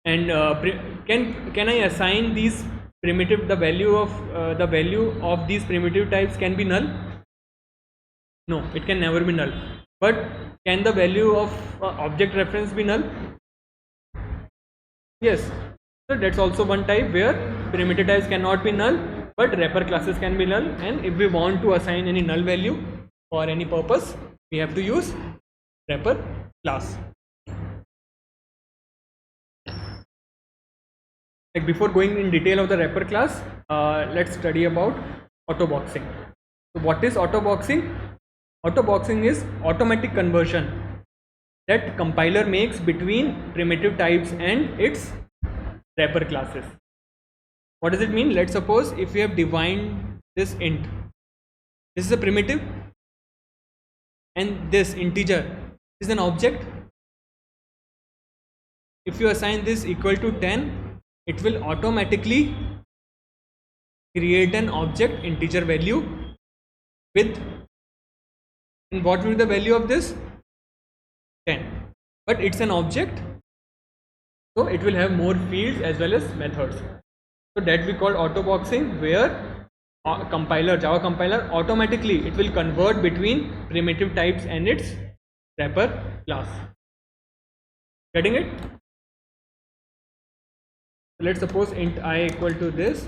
And can I assign these primitive, the value of these primitive types can be null? No, it can never be null. But can the value of object reference be null? Yes. So that's also one type where primitive types cannot be null, but wrapper classes can be null. And if we want to assign any null value for any purpose, we have to use wrapper class. Like before going in detail of the wrapper class, let's study about autoboxing. So what is autoboxing? Autoboxing is automatic conversion that compiler makes between primitive types and its wrapper classes. What does it mean? Let's suppose if we have defined this int, this is a primitive, and this integer is an object. If you assign this equal to 10, it will automatically create an object integer value with, and what will be the value of this? 10. But it's an object, so it will have more fields as well as methods. So that we call autoboxing, where compiler, Java compiler, automatically it will convert between primitive types and its wrapper class. Getting it? So let's suppose int I equal to this,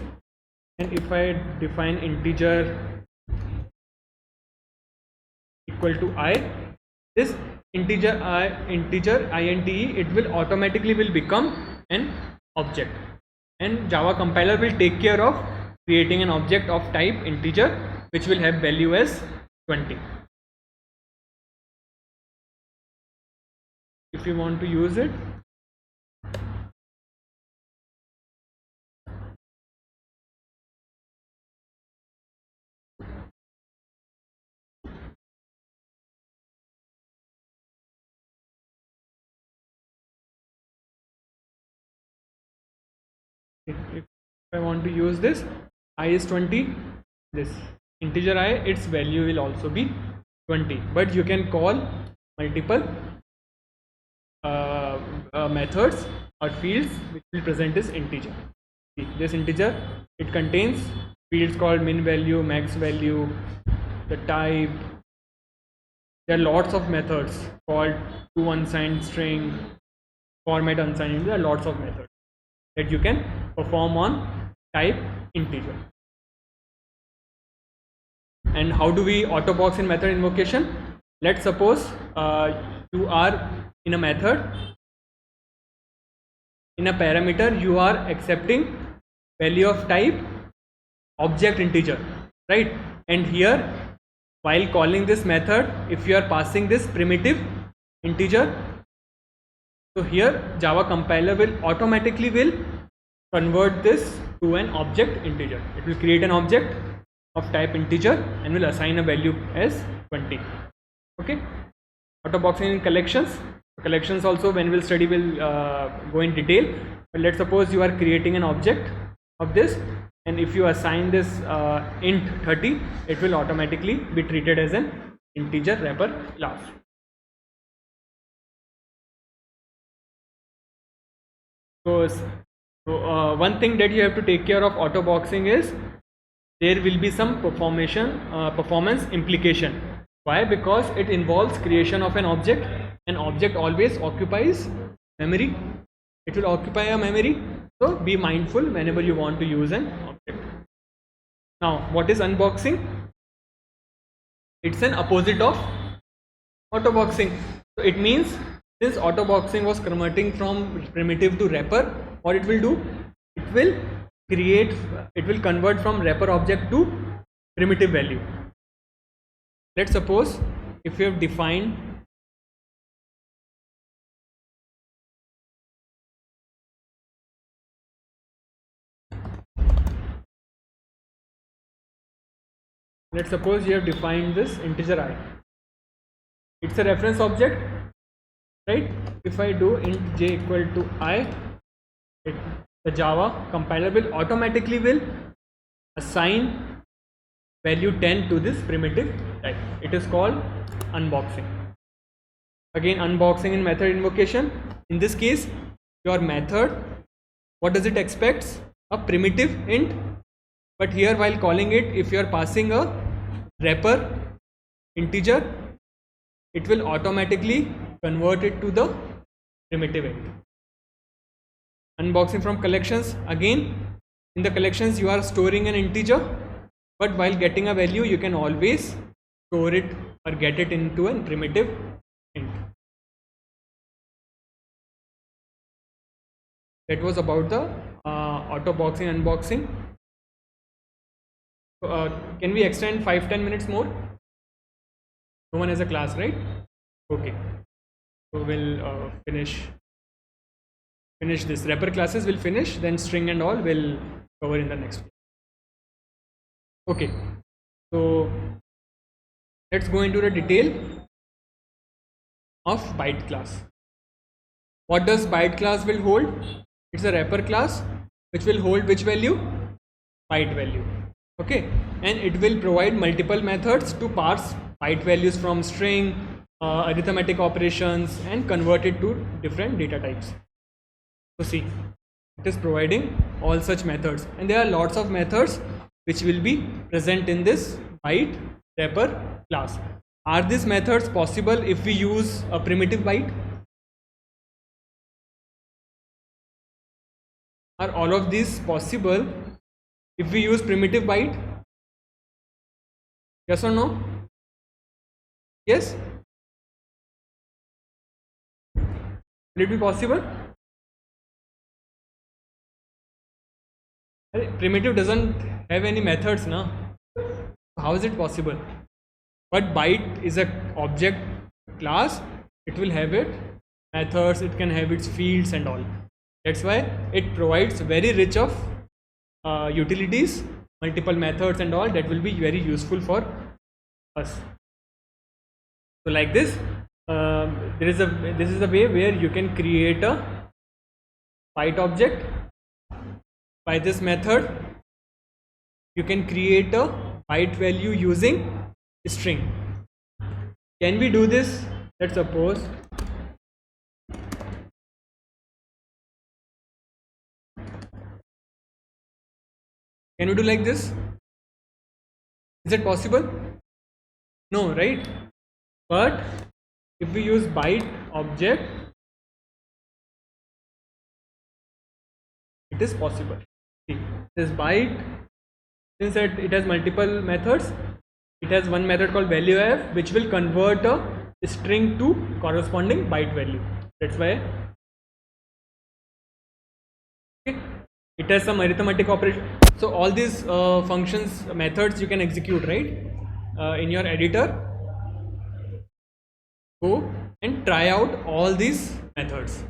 and if I define integer equal to I, this integer int, it will automatically will become an object, and Java compiler will take care of creating an object of type integer which will have value as 20. If you want to use it, if I want to use this, I is 20, this integer I, its value will also be 20, but you can call multiple methods or fields which will present this integer. See, this integer, it contains fields called min value, max value, the type. There are lots of methods called to unsigned string, format unsigned. There are lots of methods that you can perform on type integer. And how do we autobox in method invocation? Let's suppose you are in a method, in a parameter you are accepting value of type object integer, right? And here while calling this method, if you are passing this primitive integer, so here Java compiler will automatically will convert this to an object integer. It will create an object of type integer and will assign a value as 20. Okay. Autoboxing in collections. Collections also, when we'll study, will go in detail. But let's suppose you are creating an object of this, and if you assign this int 30, it will automatically be treated as an integer wrapper class. So one thing that you have to take care of autoboxing is there will be some performance implication. Why? Because it involves creation of an object. An object always occupies memory. It will occupy a memory. So be mindful whenever you want to use an object. Now, what is unboxing? It's an opposite of autoboxing. So it means since autoboxing was converting from primitive to wrapper, what it will do? It will convert from wrapper object to primitive value. Let's suppose if you have defined this integer I. It's a reference object, right? If I do int j equal to I, the Java compiler will automatically will assign value 10 to this primitive type. It is called unboxing. Again, unboxing in method invocation. In this case, your method, what does it expect? A primitive int. But here while calling it, if you are passing a wrapper integer, it will automatically convert it to the primitive int. Unboxing from collections. Again, In the collections you are storing an integer, but while getting a value you can always store it or get it into a primitive int. That was about the auto boxing unboxing. Can we extend 5-10 minutes more? No one has a class, right? Okay, so we'll finish this. Wrapper classes will finish, then string and all will cover in the next week. Okay, so let's go into the detail of byte class. What does byte class will hold? It's a wrapper class which will hold which value? Byte value. Okay, and it will provide multiple methods to parse byte values from string, arithmetic operations, and convert it to different data types. So see, it is providing all such methods, and there are lots of methods which will be present in this byte wrapper class. Are these methods possible if we use a primitive byte? Are all of these possible if we use primitive byte? Yes or no? Yes? Will it be possible? Primitive doesn't have any methods, na? How is it possible? But byte is a object class. It will have it methods. It can have its fields and all. That's why it provides very rich of utilities, multiple methods and all that will be very useful for us. So like this, this is the way where you can create a byte object. By this method, you can create a byte value using string. Can we do this? Let's suppose can we do like this? Is it possible? No, right? But if we use byte object, it is possible. See, this byte, since it has multiple methods, it has one method called valueF which will convert a string to corresponding byte value. That's why it has some arithmetic operation. So all these functions, methods you can execute, right? In your editor, go and try out all these methods.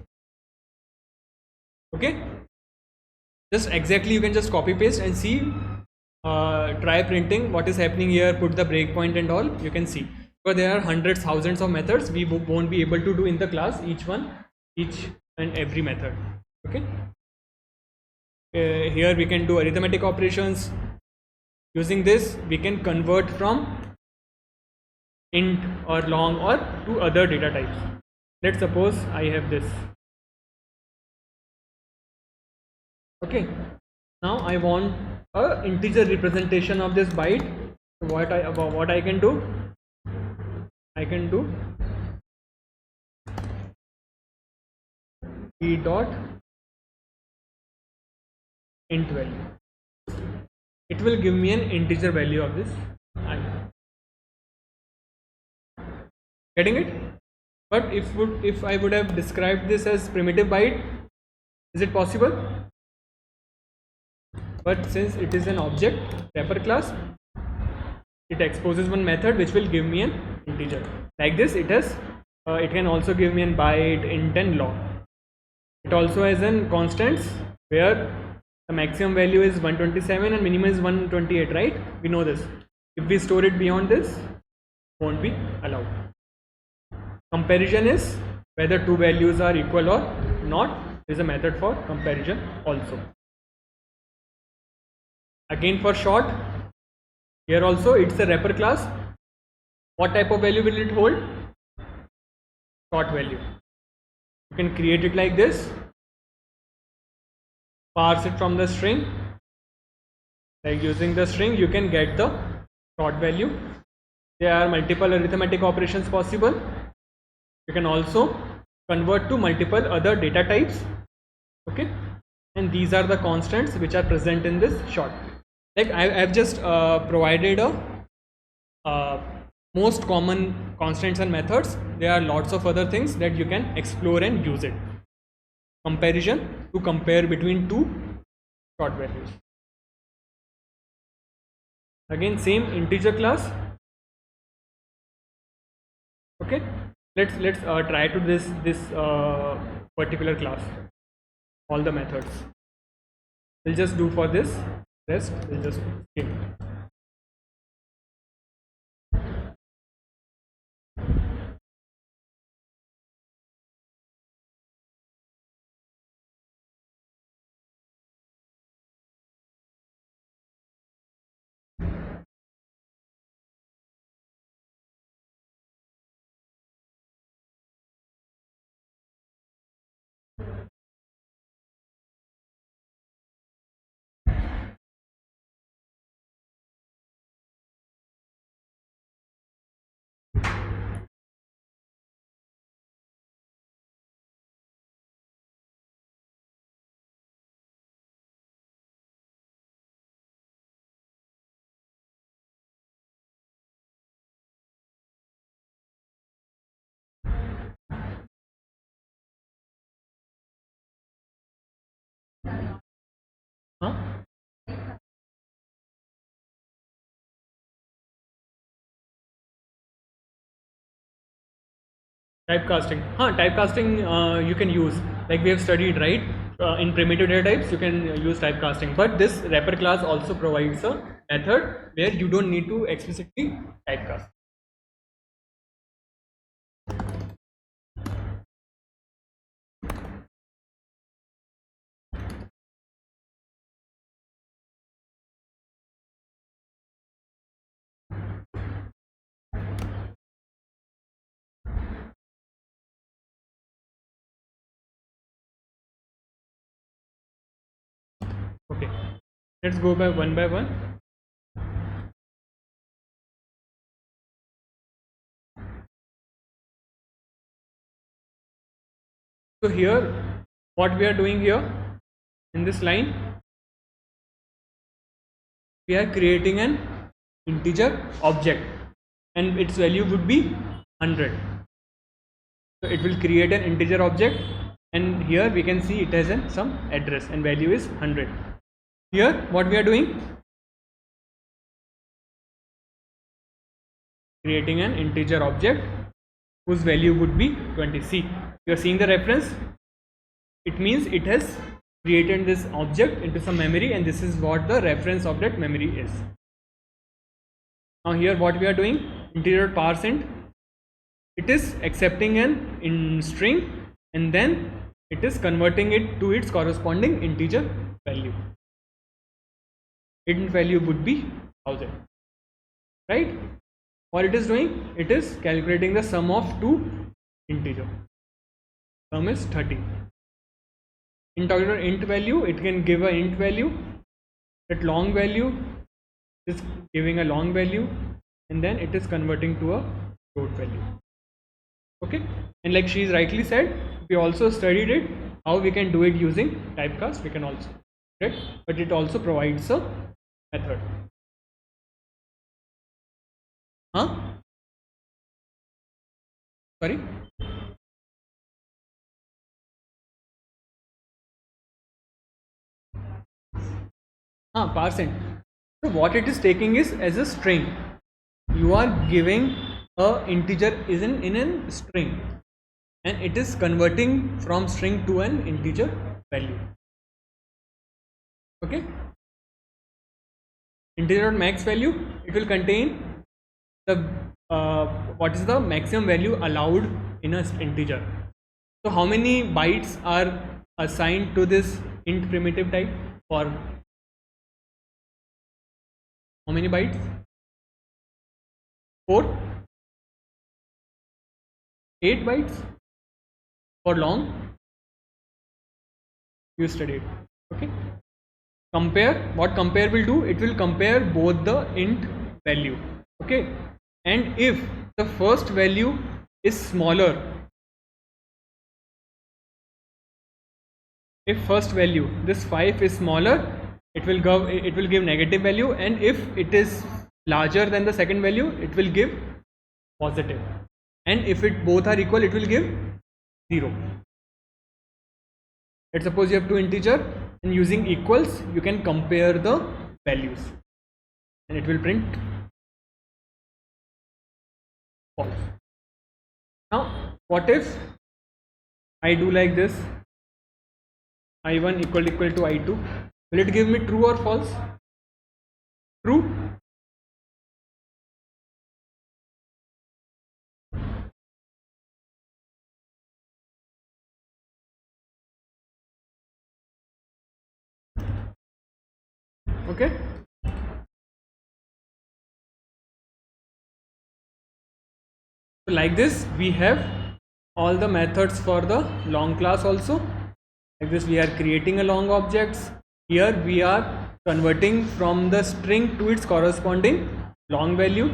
Okay, just exactly you can just copy paste and see, try printing what is happening here, put the breakpoint and all, you can see. Because there are hundreds, thousands of methods, we won't be able to do in the class each and every method. Okay, here we can do arithmetic operations. Using this we can convert from int or long or to other data types. Let's suppose I have this. Okay, now I want a integer representation of this byte. What I can do, I can do b dot int value. It will give me an integer value of this I. Getting it? But if I would have described this as primitive byte, is it possible? But since it is an object wrapper class, it exposes one method which will give me an integer. Like this, it can also give me an byte, int and long. It also has an constants where the maximum value is 127 and minimum is 128, right? We know this. If we store it beyond this, won't be allowed. Comparison is whether two values are equal or not. There is a method for comparison also. Again for short, here also it's a wrapper class. What type of value will it hold? Short value. You can create it like this, parse it from the string. Like using the string you can get the short value. There are multiple arithmetic operations possible. You can also convert to multiple other data types. Okay, and these are the constants which are present in this short. Like I've just provided a most common constants and methods. There are lots of other things that you can explore and use it. Comparison, to compare between two short values. Again, same integer class. Okay, let's try to this particular class. All the methods. We'll just do for this. Rest we'll just skip. Huh? Typecasting. Typecasting you can use, like we have studied, right? In primitive data types, you can use typecasting. But this wrapper class also provides a method where you don't need to explicitly typecast. Okay, let's go by one by one. So here, what we are doing here in this line, we are creating an integer object, and its value would be 100. So it will create an integer object, and here we can see it has some address, and value is 100. Here, what we are doing, creating an integer object whose value would be 20. See, you are seeing the reference. It means it has created this object into some memory, and this is what the reference of that memory is. Now here what we are doing, integer parseInt, it is accepting an in string, and then it is converting it to its corresponding integer value. Int value would be 1000, right? What it is doing, it is calculating the sum of two integer. Sum is 30. In talking about int value, it can give a int value. That long value is giving a long value, and then it is converting to a float value. Okay, and like she rightly said, we also studied it how we can do it using typecast. We can also, right? But it also provides a method. Sorry. parseInt. So what it is taking is as a string. You are giving a integer is in a string, and it is converting from string to an integer value. Okay. Integer max value, it will contain the what is the maximum value allowed in a integer. So how many bytes are assigned to this int primitive type? For how many bytes? 4, 8 bytes. For long, you studied. Okay. Compare, what compare will do, it will compare both the int value. Okay, and if the first value is smaller, if first value, this 5 is smaller, it will give negative value, and if it is larger than the second value, it will give positive, and if it both are equal, it will give 0. Let's suppose you have two integer, and using equals you can compare the values, and it will print false. Now what if I do like this, I1 equal to I2, will it give me true or false? True. Okay. So like this we have all the methods for the long class also. Like this we are creating a long objects. Here we are converting from the string to its corresponding long value.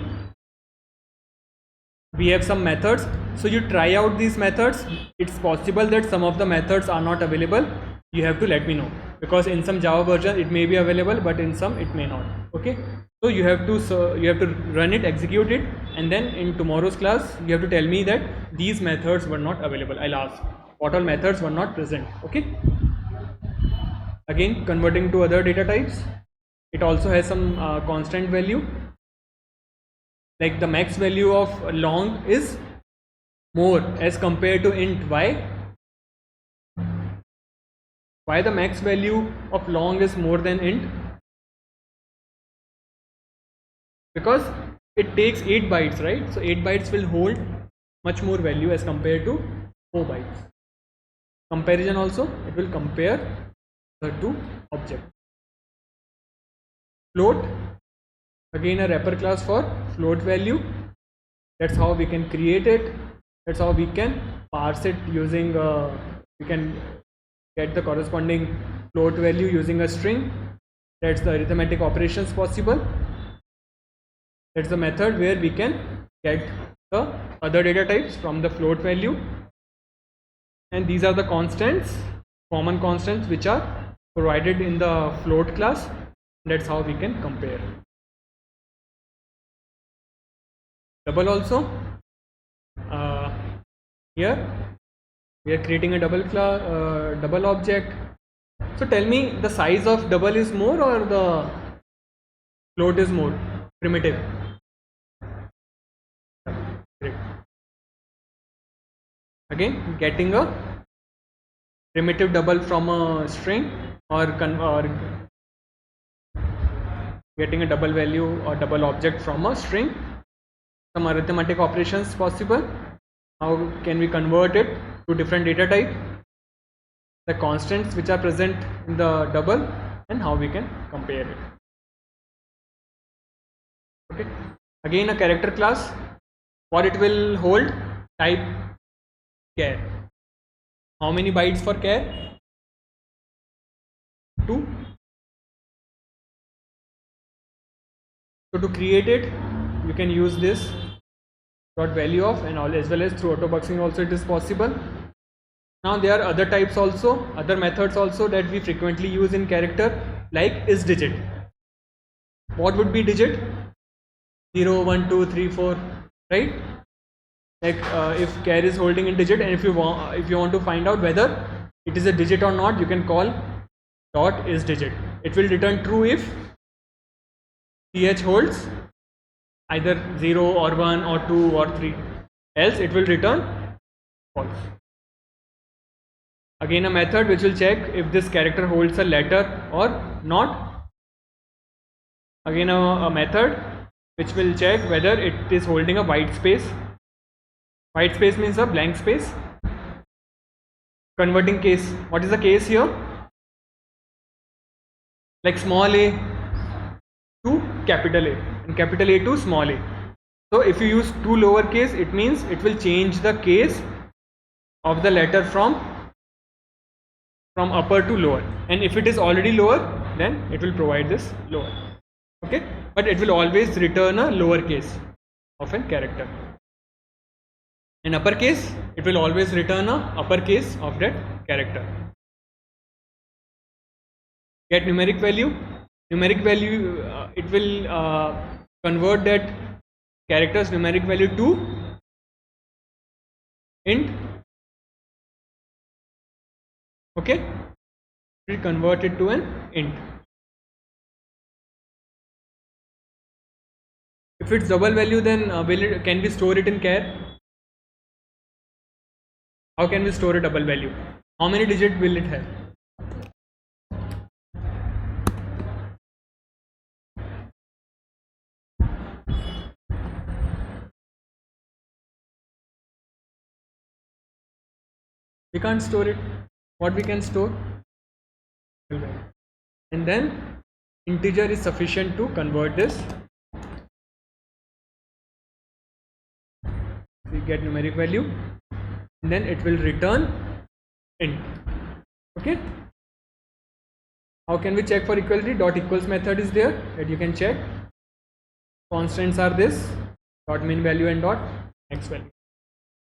We have some methods, so you try out these methods. It's possible that some of the methods are not available. You have to let me know, because in some Java version it may be available, but in some it may not. Okay, so you have to run it, execute it, and then in tomorrow's class you have to tell me that these methods were not available. I'll ask what all methods were not present. Okay, again converting to other data types, it also has some constant value. Like the max value of long is more as compared to int. Why the max value of long is more than int? Because it takes 8 bytes, right? So 8 bytes will hold much more value as compared to 4 bytes. Comparison also, it will compare the two objects. Float, again a wrapper class for float value. That's how we can create it. That's how we can parse it using we can get the corresponding float value using a string. That's the arithmetic operations possible. That's the method where we can get the other data types from the float value. And these are the constants, common constants, which are provided in the float class. That's how we can compare. Double also, here we are creating a double object. So tell me, the size of double is more or the float is more primitive? Great. Again, getting a primitive double from a string, or getting a double value or double object from a string. Some arithmetic operations possible. How can we convert it to different data type? The constants which are present in the double, and how we can compare it. Okay. Again a character class. What it will hold? Type char. How many bytes for char? 2. So to create it, you can use this dot value of, and all, as well as through autoboxing also it is possible. Now there are other types also, other methods also that we frequently use in character, like is digit. What would be digit? 0, 1, 2, 3, 4, right? Like if char is holding in digit, and if you want to find out whether it is a digit or not, you can call dot is digit. It will return true if ch holds either 0 or 1 or 2 or 3, else it will return false. Again a method which will check if this character holds a letter or not. Again a method which will check whether it is holding a white space. White space means a blank space. Converting case. What is the case here? Like small a to capital A, and capital A to small a. So if you use two lowercase, it means it will change the case of the letter from upper to lower, and if it is already lower, then it will provide this lower. Okay, but it will always return a lower case of a character. In uppercase, it will always return a uppercase of that character. get numeric value. Numeric value, it will convert that character's numeric value to int. Okay, it will convert it to an int. If it's double value, then can we store it in char? How can we store a double value? How many digits will it have? We can't store it. What we can store? And then integer is sufficient to convert this. We get numeric value, and then it will return int. Okay. How can we check for equality? Dot equals method is there that you can check. Constants are this dot min value and dot x value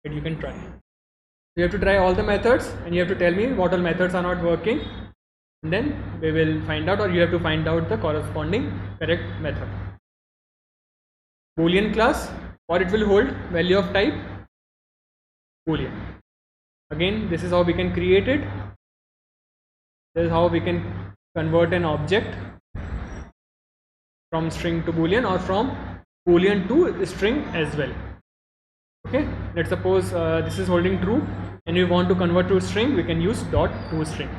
that you can try. You have to try all the methods and you have to tell me what all methods are not working, and then we will find out, or you have to find out the corresponding correct method. Boolean class, or it will hold value of type Boolean. Again, this is how we can create it. This is how we can convert an object from string to Boolean, or from Boolean to string as well. Okay, let's suppose this is holding true and we want to convert to string, we can use dot to string,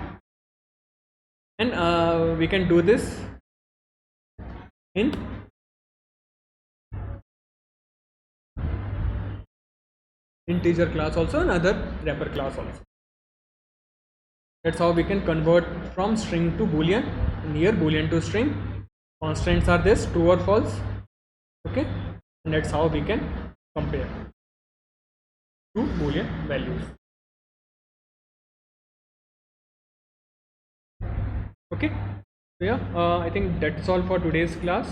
and we can do this in integer class also, and other wrapper class also. That's how we can convert from string to Boolean, and here Boolean to string. Constants are this, true or false. Okay, and that's how we can compare two Boolean values. Okay, so yeah, I think that's all for today's class.